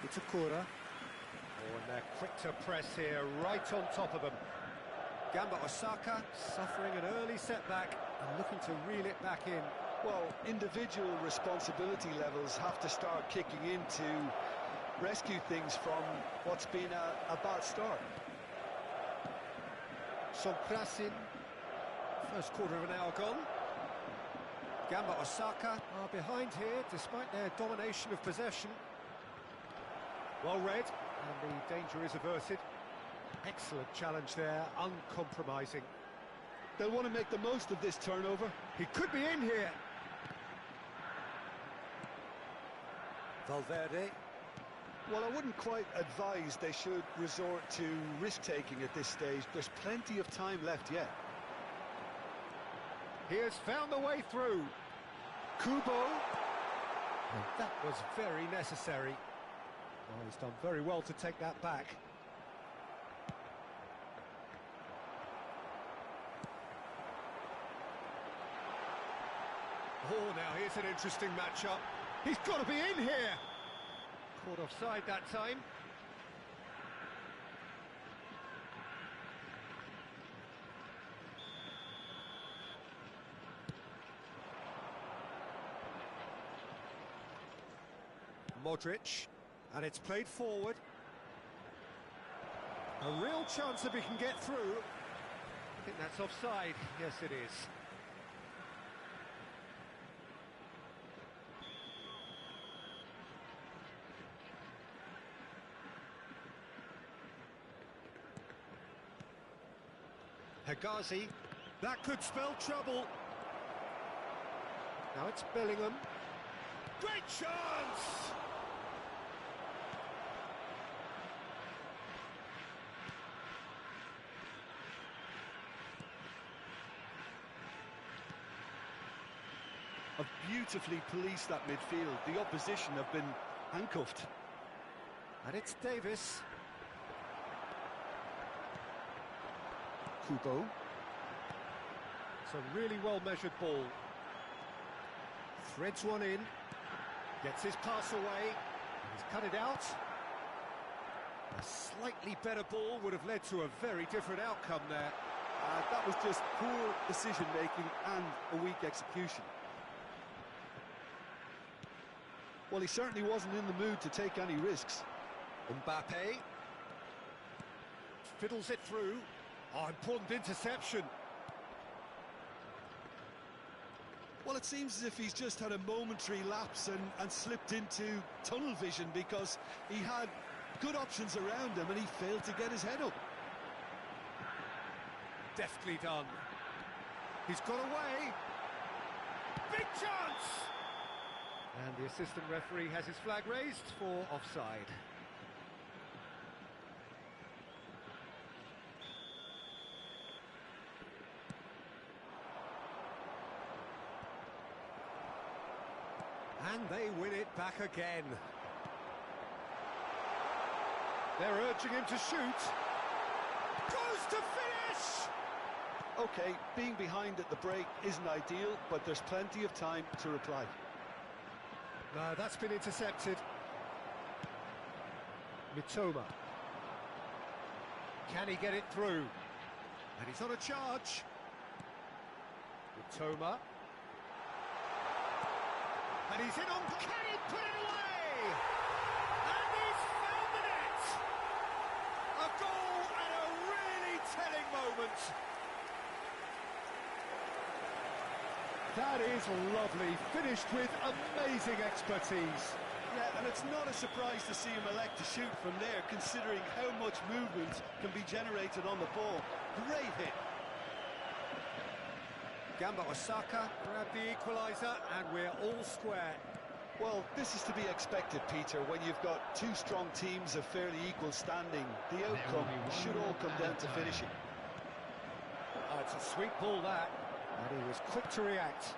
It's Akura. Oh, and they're quick to press here, right on top of them. Gamba Osaka suffering an early setback and looking to reel it back in. Well, individual responsibility levels have to start kicking in to rescue things from what's been a bad start. Sonkrasin, first quarter of an hour gone. Gamba Osaka are behind here despite their domination of possession. Well read, and the danger is averted. Excellent challenge there, uncompromising. They'll want to make the most of this turnover. He could be in here. Valverde. Well, I wouldn't quite advise they should resort to risk-taking at this stage. There's plenty of time left yet. He has found the way through. Kubo. And that was very necessary. Oh, he's done very well to take that back. Oh, now here's an interesting matchup. He's got to be in here. Caught offside that time. Modric, and it's played forward. A real chance if he can get through. I think that's offside. Yes, it is. Hegazi, that could spell trouble. Now it's Bellingham. Great chance! Have beautifully policed that midfield. The opposition have been handcuffed. And it's Davis. Kubo. It's a really well-measured ball. Threads one in. Gets his pass away. He's cut it out. A slightly better ball would have led to a very different outcome there. That was just poor decision-making and a weak execution. Well, he certainly wasn't in the mood to take any risks. Mbappe. Fiddles it through. Oh, important interception. Well, it seems as if he's just had a momentary lapse and slipped into tunnel vision because he had good options around him and he failed to get his head up. Deftly done. He's got away. Big chance! And the assistant referee has his flag raised for offside. And they win it back again. They're urging him to shoot. Goes to finish! Okay, being behind at the break isn't ideal, but there's plenty of time to reply. No, that's been intercepted. Mitoma. Can he get it through? And he's on a charge. Mitoma. And he's in on... Can he put it away? And he's found the net! A goal at a really telling moment. That is lovely, finished with amazing expertise. Yeah, and it's not a surprise to see him elect to shoot from there, considering how much movement can be generated on the ball. Great hit. Gamba Osaka grabbed the equaliser, and we're all square. Well, this is to be expected, Peter, when you've got two strong teams of fairly equal standing. The outcome should all come down to finishing. Oh, it's a sweet ball, that. And he was quick to react.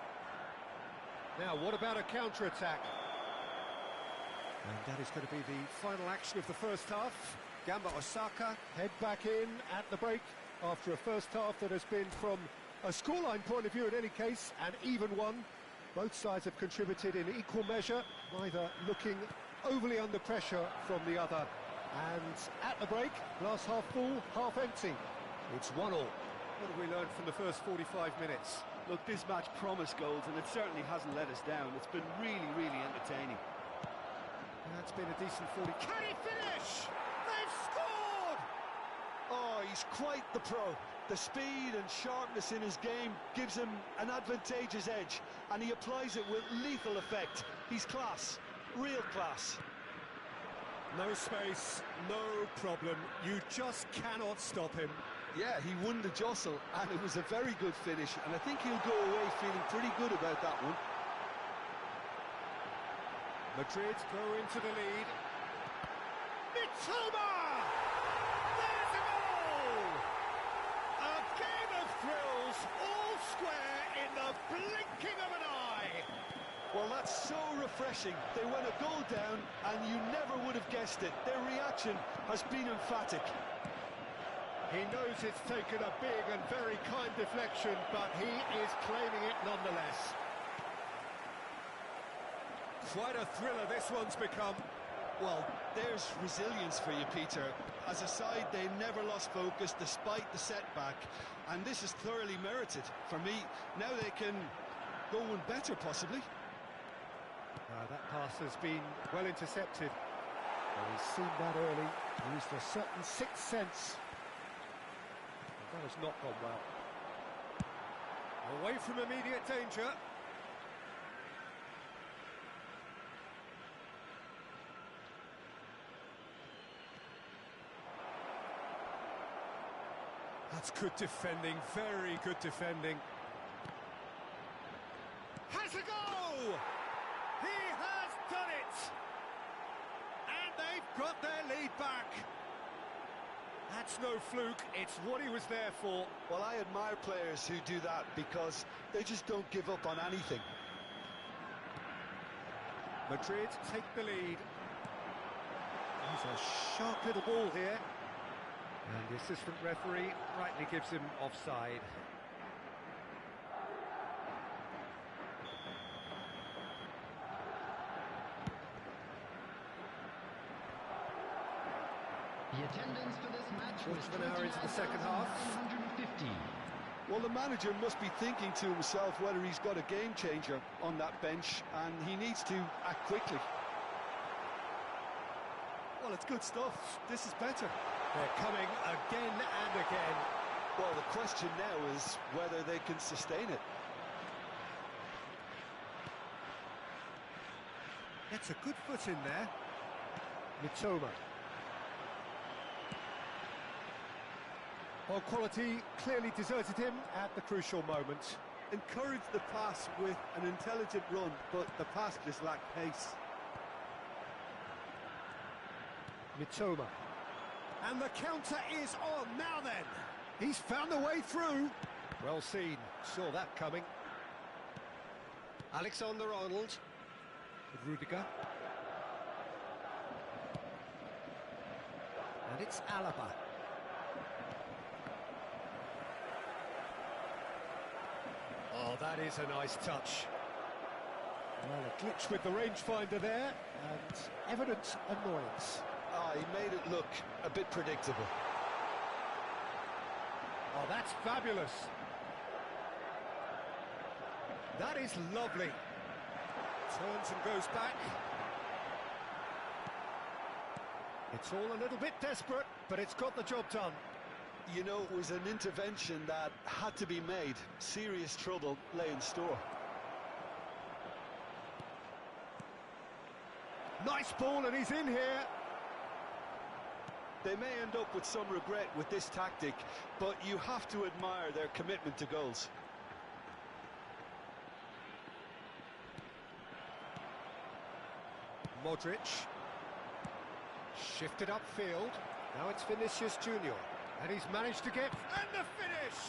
Now, what about a counter-attack? And that is going to be the final action of the first half. Gamba Osaka head back in at the break after a first half that has been, from a scoreline point of view in any case, an even one. Both sides have contributed in equal measure, neither looking overly under pressure from the other. And at the break, glass half full, half empty. It's 1-1. What have we learned from the first 45 minutes? Look, this match promised goals, and it certainly hasn't let us down. It's been really, really entertaining. That's been a decent 40. Can he finish? They've scored! Oh, he's quite the pro. The speed and sharpness in his game gives him an advantageous edge, and he applies it with lethal effect. He's class, real class. No space, no problem. You just cannot stop him. Yeah, he won the jostle, and it was a very good finish, and I think he'll go away feeling pretty good about that one. Madrid go into the lead. Mitoma! There's a goal! A game of thrills, all square in the blinking of an eye. Well, that's so refreshing. They went a goal down, and you never would have guessed it. Their reaction has been emphatic. He knows it's taken a big and very kind deflection, but he is claiming it nonetheless. Quite a thriller this one's become. Well, there's resilience for you, Peter. As a side, they never lost focus despite the setback, and this is thoroughly merited. For me, now they can go one better, possibly. That pass has been well intercepted. Well, he's seen that early, used a certain sixth sense. That has not gone well. Away from immediate danger. That's good defending, very good defending. Has a go! He has done it! And they've got their lead back. That's no fluke, it's what he was there for. Well, I admire players who do that because they just don't give up on anything. Madrid take the lead. He's a sharp little ball here. And the assistant referee rightly gives him offside. The attendance for this match was An hour into the second half. 150. Well, the manager must be thinking to himself whether he's got a game changer on that bench, and he needs to act quickly. Well, it's good stuff. This is better. They're coming again and again. Well, the question now is whether they can sustain it. Gets a good foot in there. Mitoma. Well, quality clearly deserted him at the crucial moment. Encouraged the pass with an intelligent run, but the pass just lacked pace. Mitoma. And the counter is on. Now then, he's found a way through. Well seen. Saw that coming. Alexander-Arnold. With Rudiger. And it's Alaba. Oh, that is a nice touch. Well, a glitch with the rangefinder there, and evident annoyance. He made it look a bit predictable. Oh, that's fabulous. That is lovely. Turns and goes back. It's all a little bit desperate, but it's got the job done. You know, it was an intervention that had to be made. Serious trouble lay in store. Nice ball, and he's in here. They may end up with some regret with this tactic, but you have to admire their commitment to goals. Modric. Shifted upfield. Now it's Vinicius Junior. And he's managed to get... And the finish!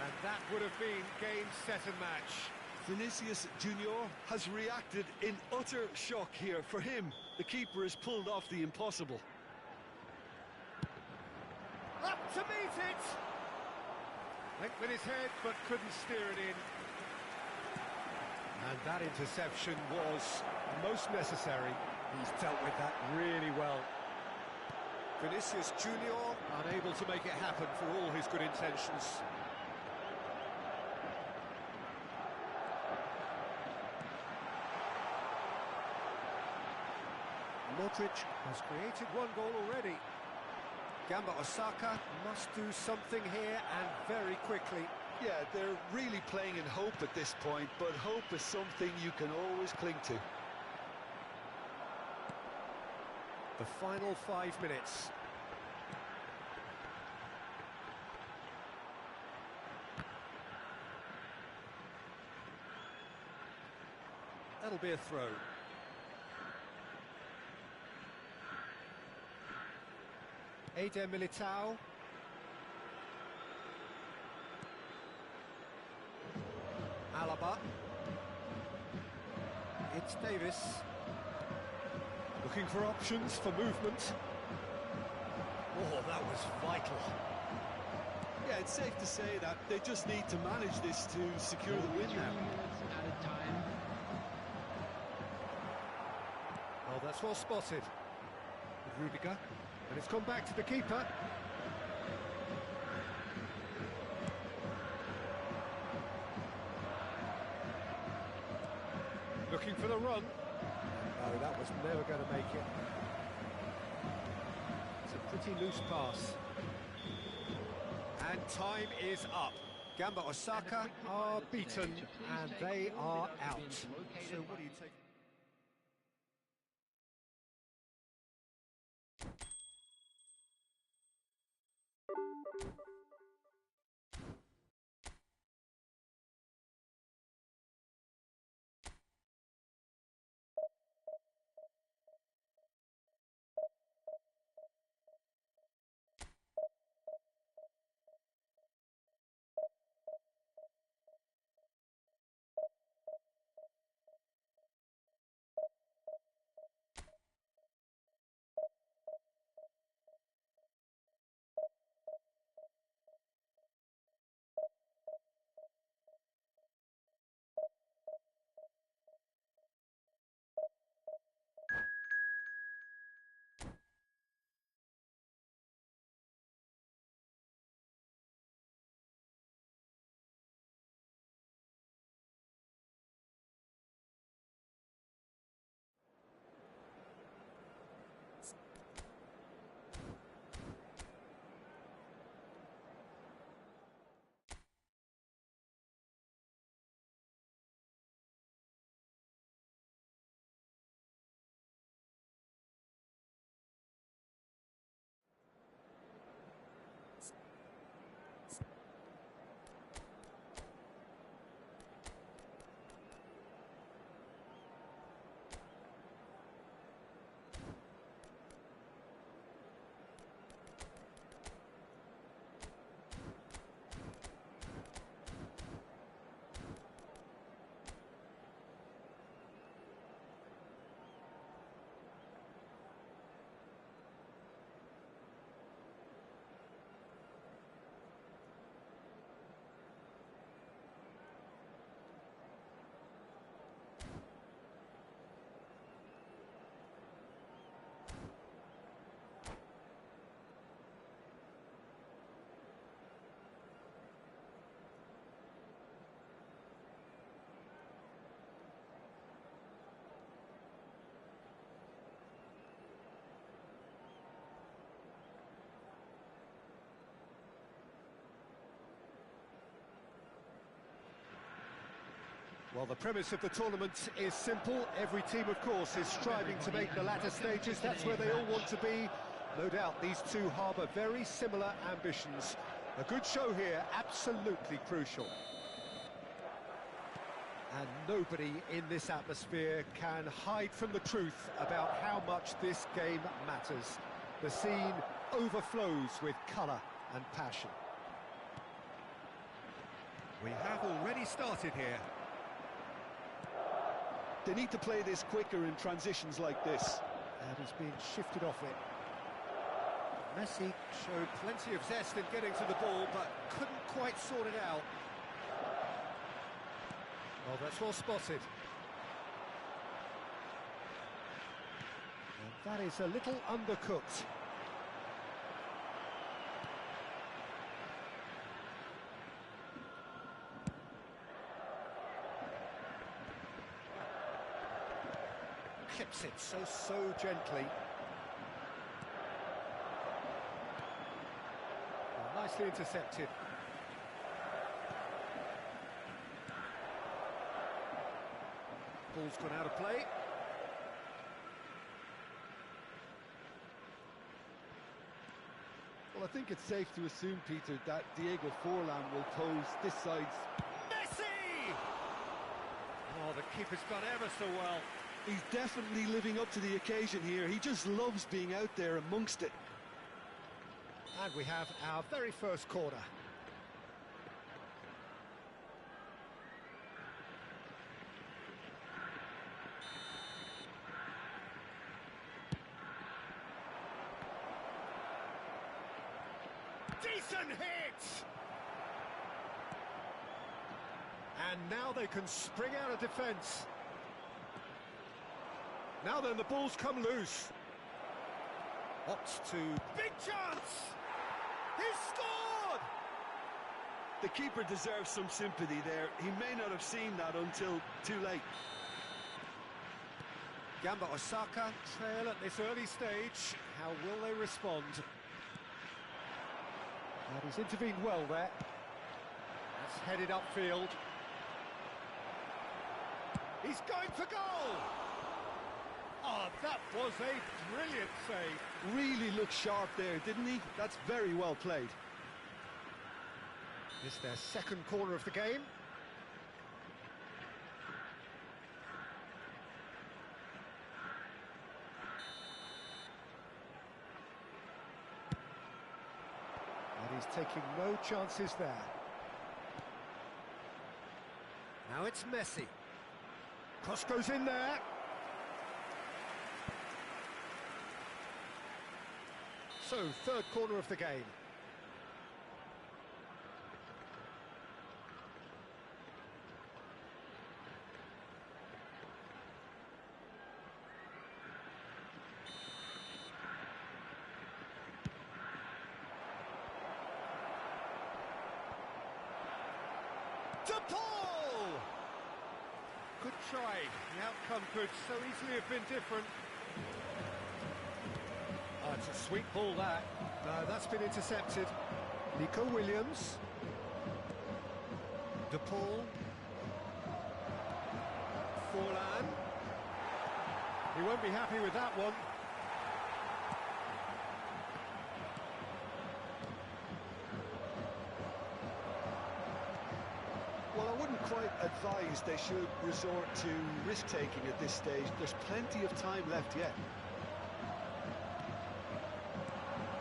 And that would have been game, set and match. Vinicius Junior has reacted in utter shock here. For him, the keeper has pulled off the impossible. Up to meet it! Went with his head, but couldn't steer it in. And that interception was most necessary. He's dealt with that really well. Vinicius Junior unable to make it happen for all his good intentions. Modric has created one goal already. Gamba Osaka must do something here, and very quickly. Yeah, they're really playing in hope at this point, but hope is something you can always cling to. The final 5 minutes. That'll be a throw. Eder Militao. Alaba. It's Davis. Looking for options for movement. Oh, that was vital. Yeah, it's safe to say that they just need to manage this to secure the win now. Added time. Oh, that's well spotted. Rudiger. And it's gone back to the keeper. Looking for the run. No, that was never going to make it. It's a pretty loose pass. And time is up. Gamba Osaka are beaten and they are out. So what do you take? Well, the premise of the tournament is simple. Every team, of course, is striving to make the latter stages. That's where they all want to be. No doubt these two harbour very similar ambitions. A good show here, absolutely crucial. And nobody in this atmosphere can hide from the truth about how much this game matters. The scene overflows with colour and passion. We have already started here. They need to play this quicker in transitions like this. And he's being shifted off it. Messi showed plenty of zest in getting to the ball, but couldn't quite sort it out. Well, that's well spotted. And that is a little undercooked. Clips it so gently. Well, nicely intercepted. Ball's gone out of play. Well, I think it's safe to assume, Peter, that Diego Forlan will pose this side's... Messi! Oh, the keeper's done ever so well. He's definitely living up to the occasion here. He just loves being out there amongst it. And we have our very first corner. Decent hit! And now they can spring out of defence. Now then, the ball's come loose. Opts to... Big chance! He's scored! The keeper deserves some sympathy there. He may not have seen that until too late. Gamba Osaka trail at this early stage. How will they respond? And he's intervened well there. That's headed upfield. He's going for goal! Oh, that was a brilliant save. Really looked sharp there, didn't he? That's very well played. It's their second corner of the game. And he's taking no chances there. Now it's Messi. Cross goes in there. So, third corner of the game. DePaul! Good try. The outcome could so easily have been different. Oh, it's a sweet ball, that. No, that's been intercepted. Nico Williams. DePaul. Forlan. He won't be happy with that one. Well, I wouldn't quite advise they should resort to risk-taking at this stage. There's plenty of time left yet.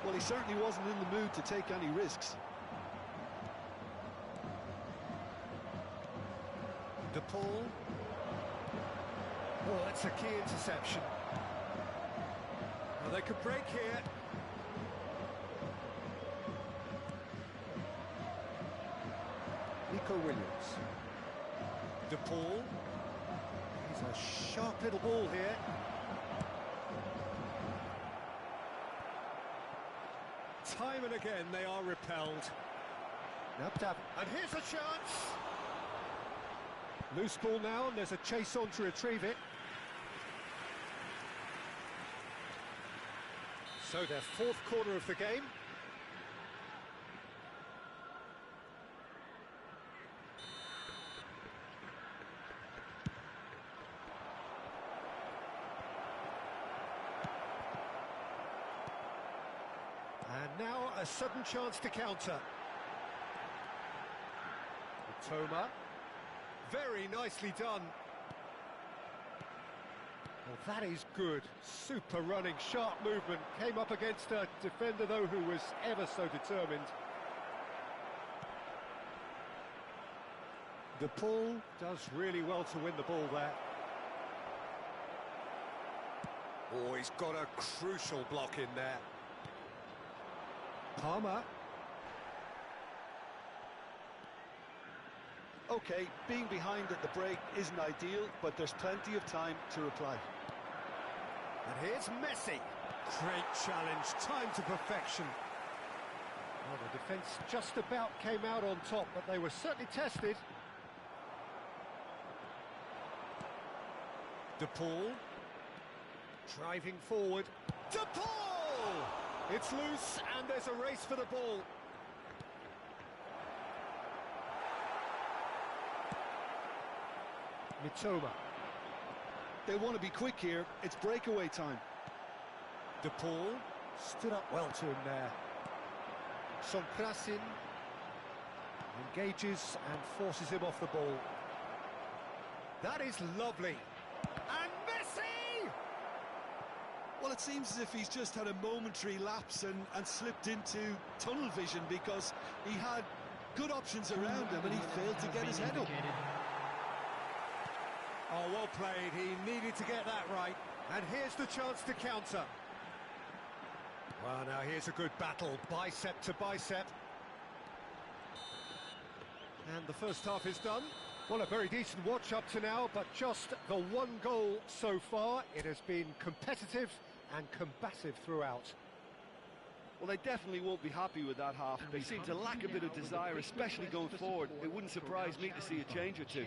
Well, he certainly wasn't in the mood to take any risks. DePaul. Oh, that's a key interception. Well, they could break here. Nico Williams. DePaul. He's a sharp little ball here. Time and again they are repelled. And here's a chance. Loose ball now, and there's a chase on to retrieve it. So their fourth corner of the game. now a sudden chance to counter. Toma. Very nicely done. Well, that is good. Super running, sharp movement. Came up against a defender, though, who was ever so determined. De Paul does really well to win the ball there. Oh, he's got a crucial block in there. Palmer. Okay, being behind at the break isn't ideal, but there's plenty of time to reply. And here's Messi. Great challenge, time to perfection. Well, the defence just about came out on top, but they were certainly tested. De Paul. Driving forward. De Paul! It's loose, and there's a race for the ball. Mitoma. They want to be quick here. It's breakaway time. De Paul stood up well to him there. Sonkrasin engages and forces him off the ball. That is lovely. And Messi! Well, it seems as if he's just had a momentary lapse and slipped into tunnel vision, because he had good options around him and he failed to get his head up. Oh, well played. He needed to get that right. And here's the chance to counter. Well, now here's a good battle, bicep to bicep. And the first half is done. Well, a very decent watch up to now, but just the one goal so far. It has been competitive and combative throughout. Well, they definitely won't be happy with that half. They seem to lack a bit of desire, especially going forward. It wouldn't surprise me to see a change or two.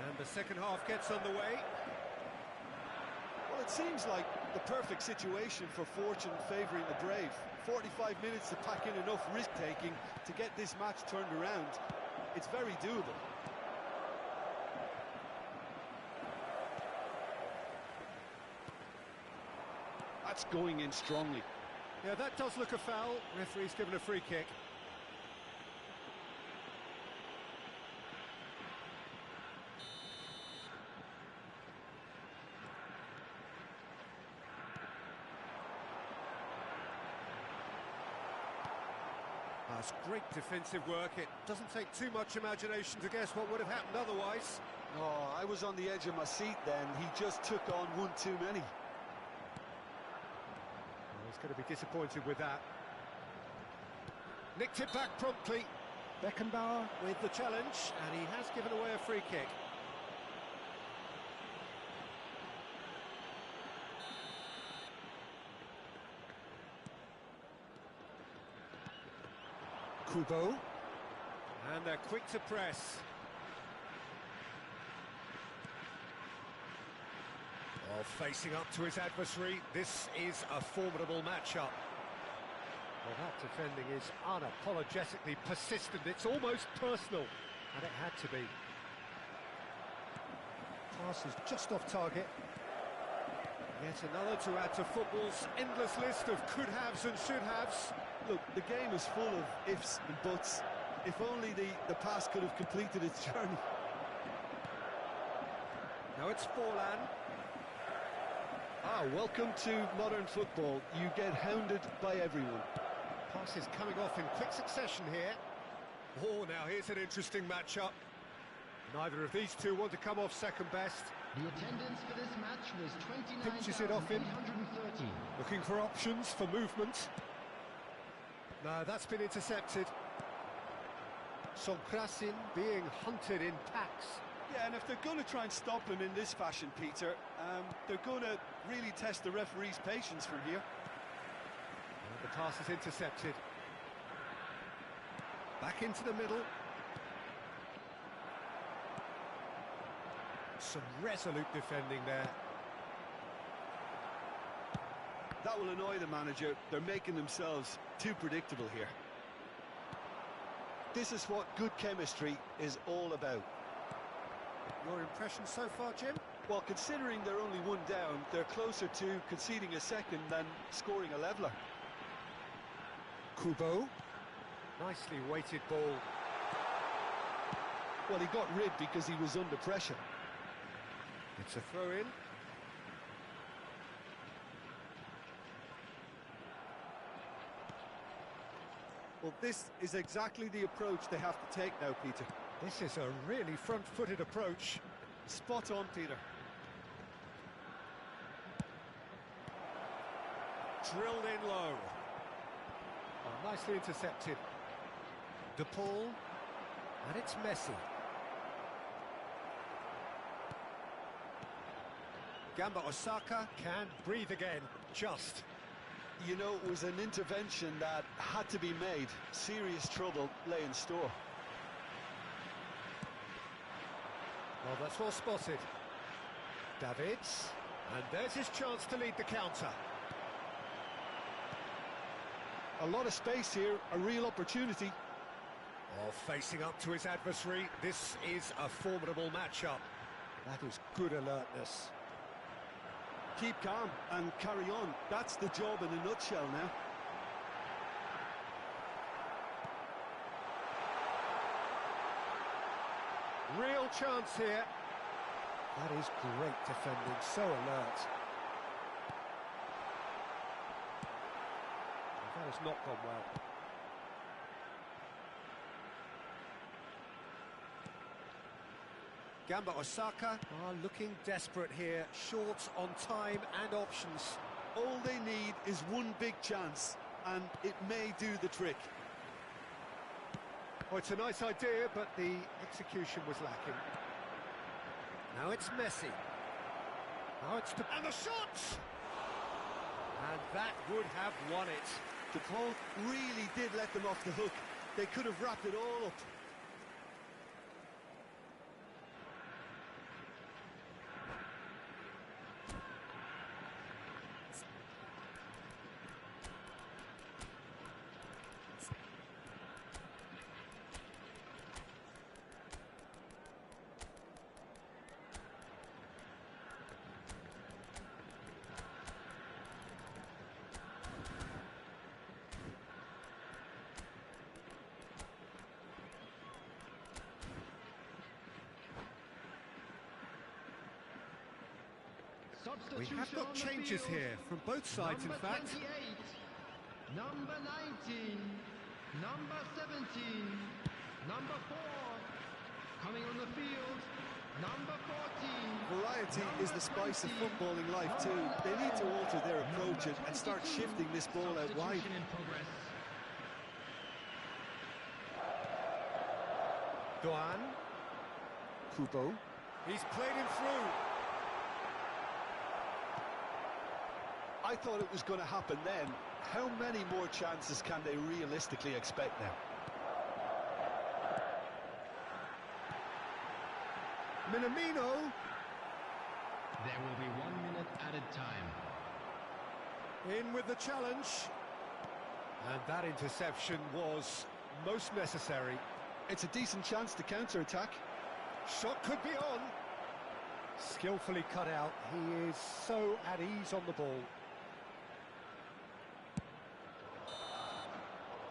And the second half gets underway. Well, it seems like the perfect situation for fortune favouring the brave. 45 minutes to pack in enough risk-taking to get this match turned around. It's very doable. That's going in strongly. Yeah, that does look a foul. Referee's given a free kick. That's great defensive work. It doesn't take too much imagination to guess what would have happened otherwise. Oh, I was on the edge of my seat then. He just took on one too many. Well, he's going to be disappointed with that. Nicked it back promptly. Beckenbauer with the challenge, and he has given away a free kick. Kubo, and they're quick to press. Well, facing up to his adversary, this is a formidable matchup. Well, that defending is unapologetically persistent. It's almost personal, and it had to be. Pass is just off target. Yet another to add to football's endless list of could-haves and should-haves. Look, the game is full of ifs and buts. If only the pass could have completed its journey. Now it's Forlan. Ah, welcome to modern football. You get hounded by everyone. Pass is coming off in quick succession here. Oh, now here's an interesting matchup. Neither of these two want to come off second best. The attendance for this match was Pitches it off him. 29,830. Looking for options for movement. No, that's been intercepted. Sonkrasin being hunted in packs. Yeah, and if they're going to try and stop him in this fashion, Peter, they're going to really test the referee's patience from here. And the pass is intercepted. Back into the middle. Some resolute defending there. That will annoy the manager. They're making themselves too predictable here. This is what good chemistry is all about. Your impression so far, Jim? Well, considering they're only one down, they're closer to conceding a second than scoring a leveller. Kubo. Nicely weighted ball. Well, he got rid because he was under pressure. It's a throw-in. Well, this is exactly the approach they have to take now, Peter. This is a really front-footed approach. Spot on, Peter. Drilled in low. Oh, nicely intercepted. De Paul. And it's Messi. Gamba Osaka can breathe again. Just. You know, it was an intervention that had to be made. Serious trouble lay in store. Well, that's well spotted. Davids. And there's his chance to lead the counter. A lot of space here, a real opportunity. Oh, facing up to his adversary, this is a formidable matchup. That is good alertness. Keep calm and carry on. That's the job in a nutshell now. Real chance here. That is great defending, so alert. That has not gone well. Gamba Osaka are looking desperate here, short on time and options. All they need is one big chance, and it may do the trick. Oh, it's a nice idea, but the execution was lacking. Now it's Messi. Now it's to... And the shot! And that would have won it. The Paul really did let them off the hook. They could have wrapped it all up. We have got changes here from both sides, in fact. Number 19, number 17, number 4, coming on the field, number 14. Variety is the spice of footballing life too. They need to alter their approach and start shifting this ball out wide. In progress. Doan. Kubo. He's played him through. I thought it was going to happen then. How many more chances can they realistically expect now? Minamino. There will be 1 minute added time. In with the challenge. And that interception was most necessary. It's a decent chance to counter-attack. Shot could be on. Skillfully cut out. He is so at ease on the ball.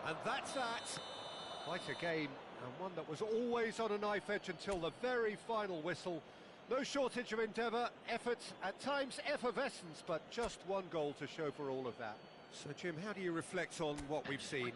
And that's that. Quite a game, and one that was always on a knife edge until the very final whistle. No shortage of endeavour, effort, at times effervescence, but just one goal to show for all of that. So, Jim, how do you reflect on what we've seen?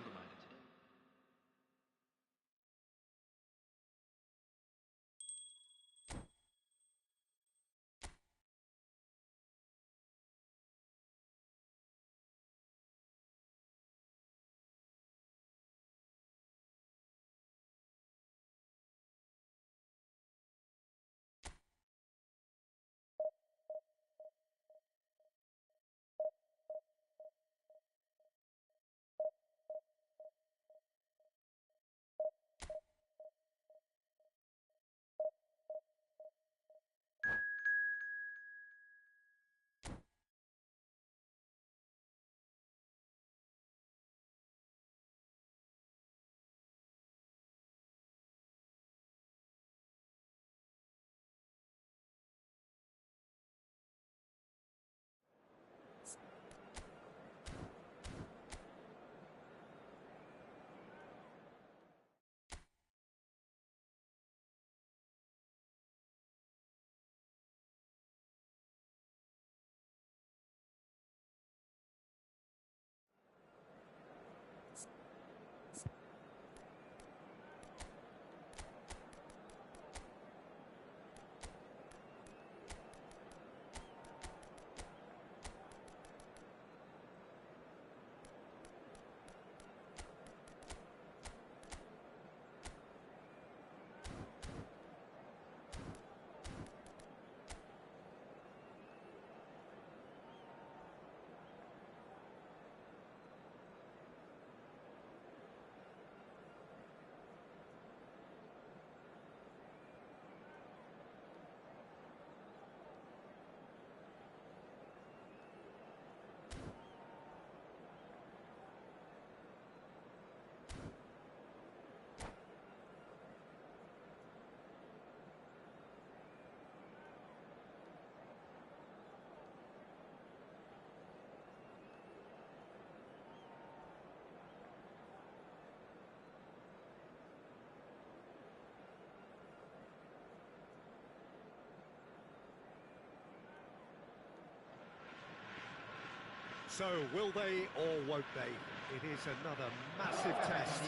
So, will they or won't they? It is another massive test.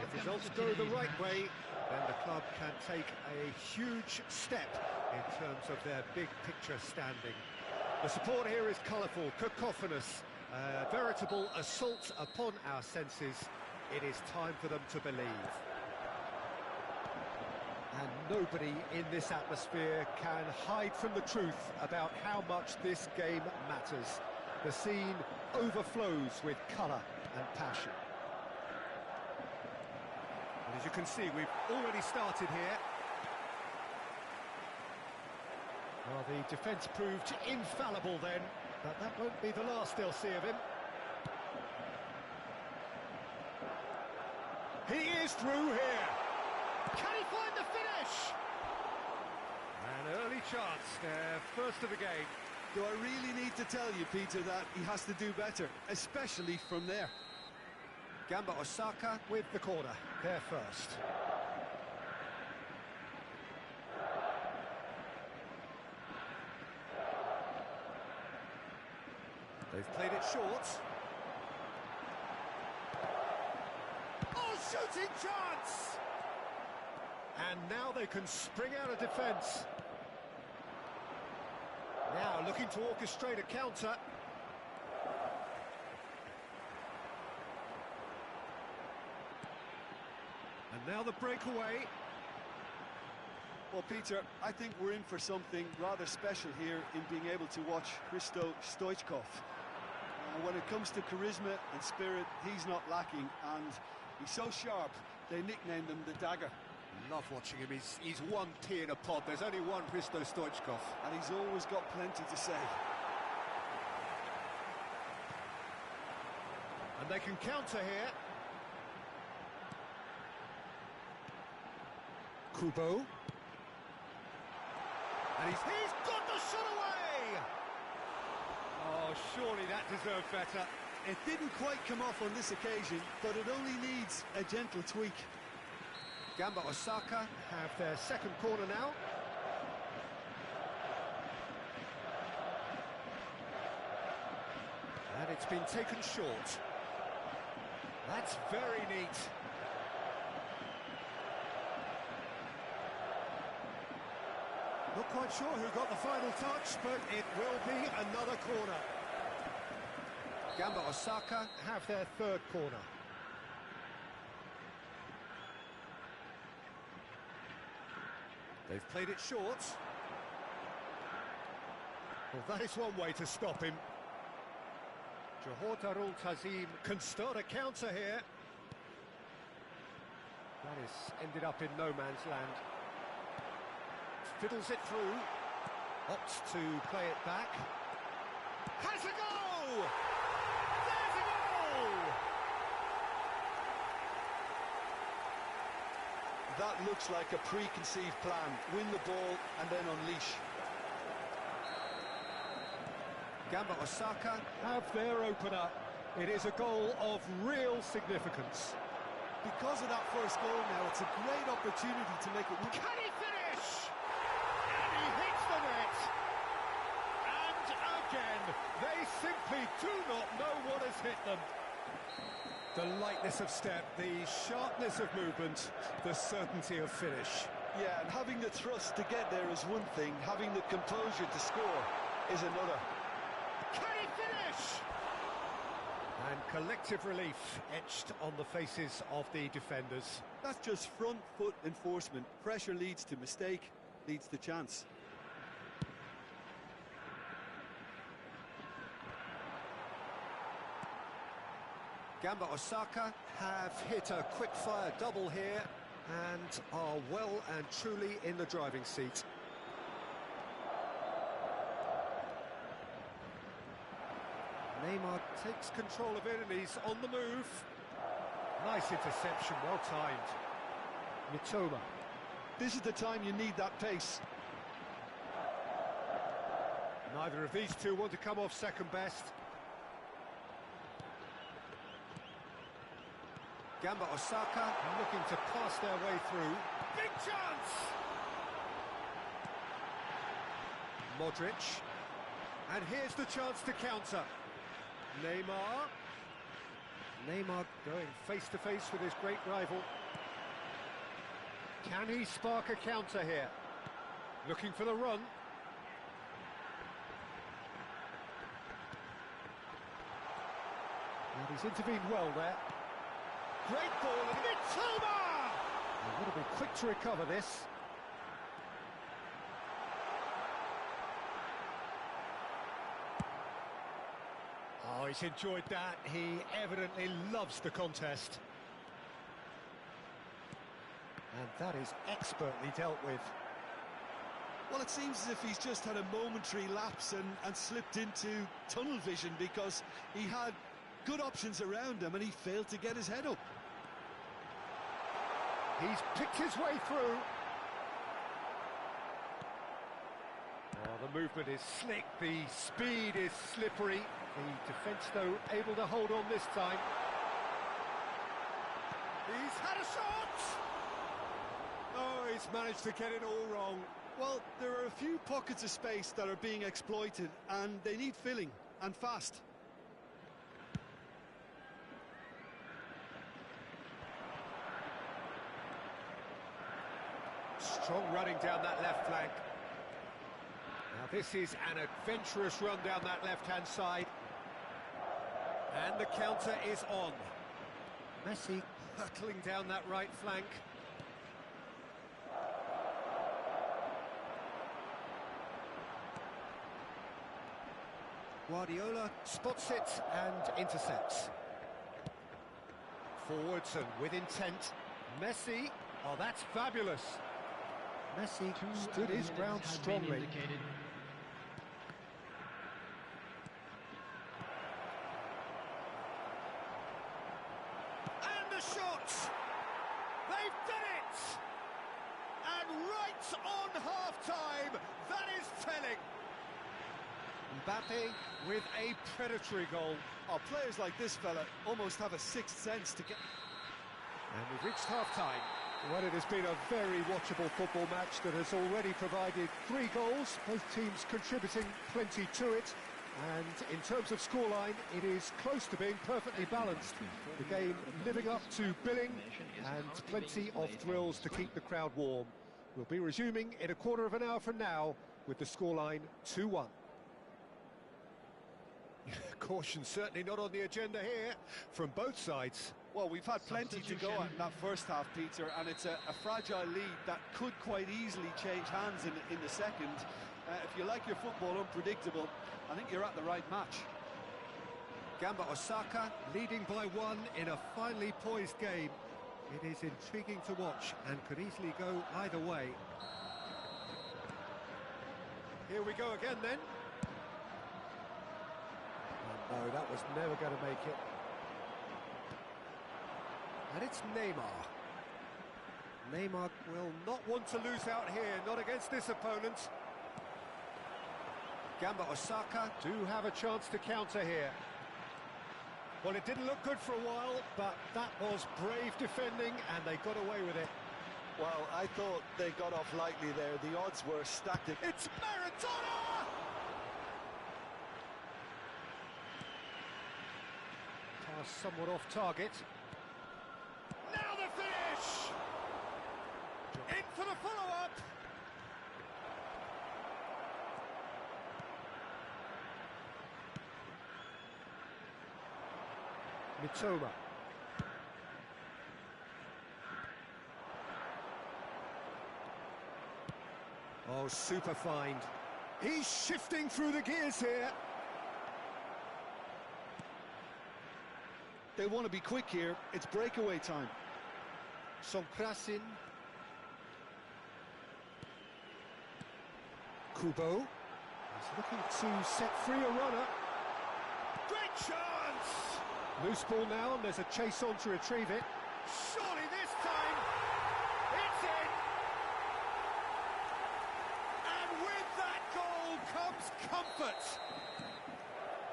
If results go the right way, then the club can take a huge step in terms of their big picture standing. The support here is colourful, cacophonous, a veritable assault upon our senses. It is time for them to believe. And nobody in this atmosphere can hide from the truth about how much this game matters. The scene overflows with colour and passion. And as you can see, we've already started here. Well, the defence proved infallible then, but that won't be the last they'll see of him. He is through here. Can he find the finish? An early chance, their first of the game. Do I really need to tell you, Peter, that he has to do better, especially from there? Gamba Osaka with the corner, there first. They've played it short. Oh, shooting chance! And now they can spring out of defence. Now looking to orchestrate a counter. And now the breakaway. Well, Peter, I think we're in for something rather special here in being able to watch Hristo Stoichkov. When it comes to charisma and spirit, he's not lacking, and he's so sharp, they nicknamed him the Dagger. Love watching him. He's one pea in a pod. There's only one Hristo Stoichkov. And he's always got plenty to say. And they can counter here. Kubo. And he's got the shot away! Oh, surely that deserved better. It didn't quite come off on this occasion, but it only needs a gentle tweak. Gamba Osaka have their second corner now. And it's been taken short. That's very neat. Not quite sure who got the final touch, but it will be another corner. Gamba Osaka have their third corner. They've played it short. Well, that is one way to stop him. Johor Darul Tazim can start a counter here. That has ended up in no man's land. Fiddles it through. Opts to play it back. Has a goal! There's a goal! That looks like a preconceived plan. Win the ball and then unleash. Gamba Osaka have their opener. It is a goal of real significance. Because of that first goal now, it's a great opportunity to make it... Can he finish? And he hits the net. And again, they simply do not know what has hit them. The lightness of step, the sharpness of movement, the certainty of finish. Yeah, and having the thrust to get there is one thing, having the composure to score is another. Can he finish? And collective relief etched on the faces of the defenders. That's just front foot enforcement. Pressure leads to mistake, leads to chance. Gamba Osaka have hit a quick-fire double here and are well and truly in the driving seat. Neymar takes control of it and he's on the move. Nice interception, well timed. Mitoma. This is the time you need that pace. Neither of these two want to come off second best. Gamba Osaka looking to pass their way through. Big chance! Modric. And here's the chance to counter. Neymar. Neymar going face-to-face with his great rival. Can he spark a counter here? Looking for the run. And he's intervened well there. Great ball, and Mitoma! He would have been quick to recover this. Oh, he's enjoyed that. He evidently loves the contest. And that is expertly dealt with. Well, it seems as if he's just had a momentary lapse and slipped into tunnel vision, because he had good options around him and he failed to get his head up. He's picked his way through. Oh, the movement is slick, the speed is slippery. The defence, though, able to hold on this time. He's had a shot! Oh, he's managed to get it all wrong. Well, there are a few pockets of space that are being exploited, and they need filling, and fast. Strong running down that left flank. Now this is an adventurous run down that left-hand side. And the counter is on. Messi hurtling down that right flank. Guardiola spots it and intercepts. Forwards and with intent. Messi, oh, that's fabulous. Messi stood his ground strongly. And the shot! They've done it! And right on half-time, that is telling. Mbappe with a predatory goal. Oh, players like this fella almost have a sixth sense to get... And we've reached half-time. Well, it has been a very watchable football match that has already provided 3 goals, both teams contributing plenty to it. And in terms of scoreline, it is close to being perfectly balanced. The game living up to billing and plenty of thrills to keep the crowd warm. We'll be resuming in a quarter of an hour from now with the scoreline 2-1. Caution certainly not on the agenda here from both sides. Well, we've had plenty to go at in that first half, Peter, and it's a fragile lead that could quite easily change hands in the second. If you like your football unpredictable, I think you're at the right match. Gamba Osaka leading by 1 in a finely poised game. It is intriguing to watch and could easily go either way. Here we go again then. Oh, no, that was never going to make it. And it's Neymar. Neymar will not want to lose out here, not against this opponent. Gamba Osaka do have a chance to counter here. Well, it didn't look good for a while, but that was brave defending, and they got away with it. Well, I thought they got off lightly there. The odds were stacked. It's Maradona! Pass somewhat off target. Now the finish! In for the follow-up! Mitoma. Oh, super find. He's shifting through the gears here. They want to be quick here. It's breakaway time. Sonkrasin. Kubo. He's looking to set free a runner. Great chance! Loose ball now, and there's a chase on to retrieve it. Surely this time, it's in! And with that goal comes comfort.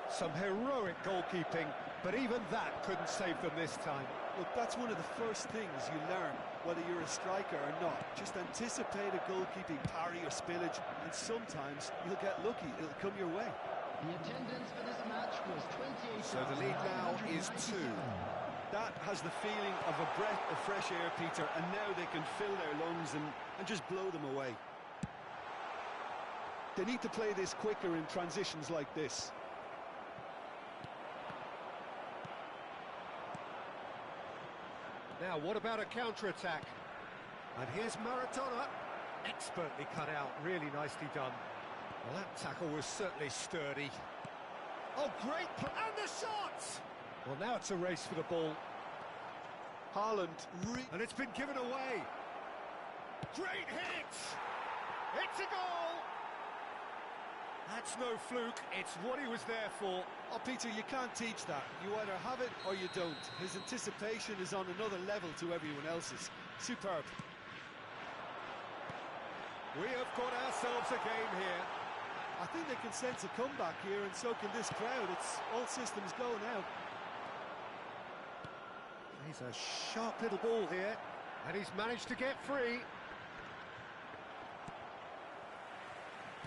Some heroic goalkeeping, but even that couldn't save them this time. Look, that's one of the first things you learn, whether you're a striker or not. Just anticipate a goalkeeping parry or spillage, and sometimes you'll get lucky. It'll come your way. The attendance for this match was 28,000. So the lead now is 2. That has the feeling of a breath of fresh air, Peter, and now they can fill their lungs and just blow them away. They need to play this quicker in transitions like this. Now, what about a counter-attack? And here's Maradona. Expertly cut out, really nicely done. Well, that tackle was certainly sturdy. Oh, great, and the shot! Well, now it's a race for the ball. Haaland, And it's been given away. Great hit! It's a goal! That's no fluke, it's what he was there for. oh, Peter, you can't teach that. You either have it or you don't. His anticipation is on another level to everyone else's. Superb. We have got ourselves a game here. I think they can sense a comeback here, and so can this crowd. It's all systems go now. He's a sharp little ball here, and he's managed to get free.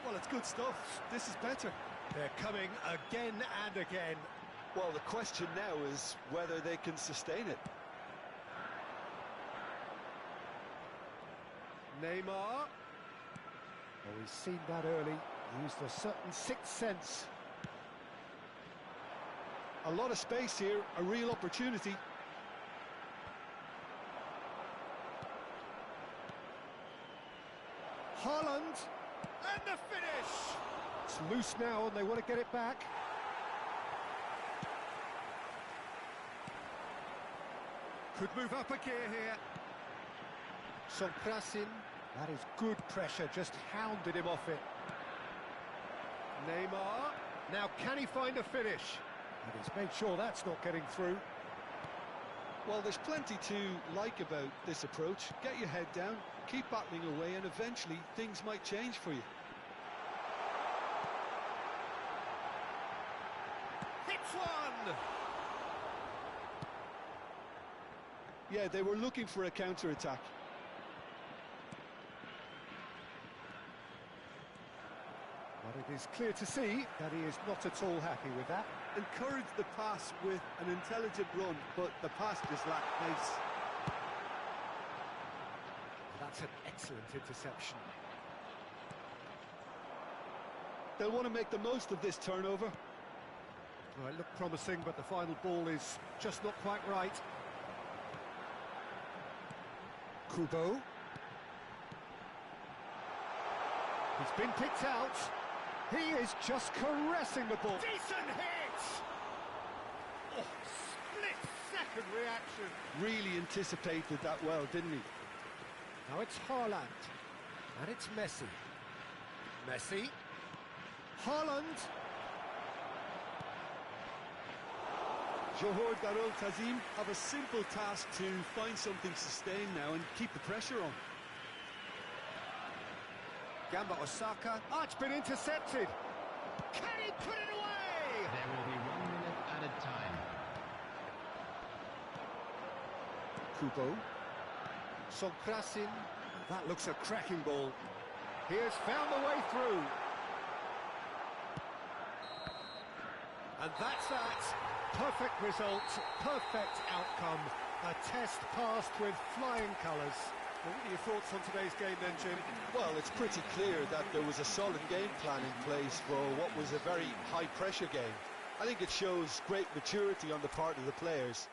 Well, it's good stuff. This is better. They're coming again and again. Well, the question now is whether they can sustain it. Neymar. Oh, he's seen that early. Used a certain sixth sense. A lot of space here, a real opportunity. Haaland. And the finish! It's loose now and they want to get it back. Could move up a gear here. Sonkrasin. That is good pressure, just hounded him off it. Neymar. Now can he find a finish? And he's made sure that's not getting through. Well, there's plenty to like about this approach. Get your head down, keep battling away, and eventually things might change for you. Hits one! Yeah, they were looking for a counter-attack. But it is clear to see that he is not at all happy with that. Encourage the pass with an intelligent run, but the pass just lacked pace. That's an excellent interception. They'll want to make the most of this turnover. Well, it looked promising, but the final ball is just not quite right. Kubo. He's been picked out. He is just caressing the ball. Decent hit! Oh, split-second reaction. Really anticipated that well, didn't he? Now it's Haaland. And it's Messi. Messi. Haaland. Johor Darul Tazim have a simple task to find something sustained now and keep the pressure on. Gamba Osaka. Oh, it's been intercepted. Can he put it away? There will be 1 minute added time. Kubo. Sonkrasin. That looks a cracking ball. He has found the way through. And that's that. Perfect result, perfect outcome. A test passed with flying colours. Well, what are your thoughts on today's game then, Jim? Well, it's pretty clear that there was a solid game plan in place for what was a very high-pressure game. I think it shows great maturity on the part of the players.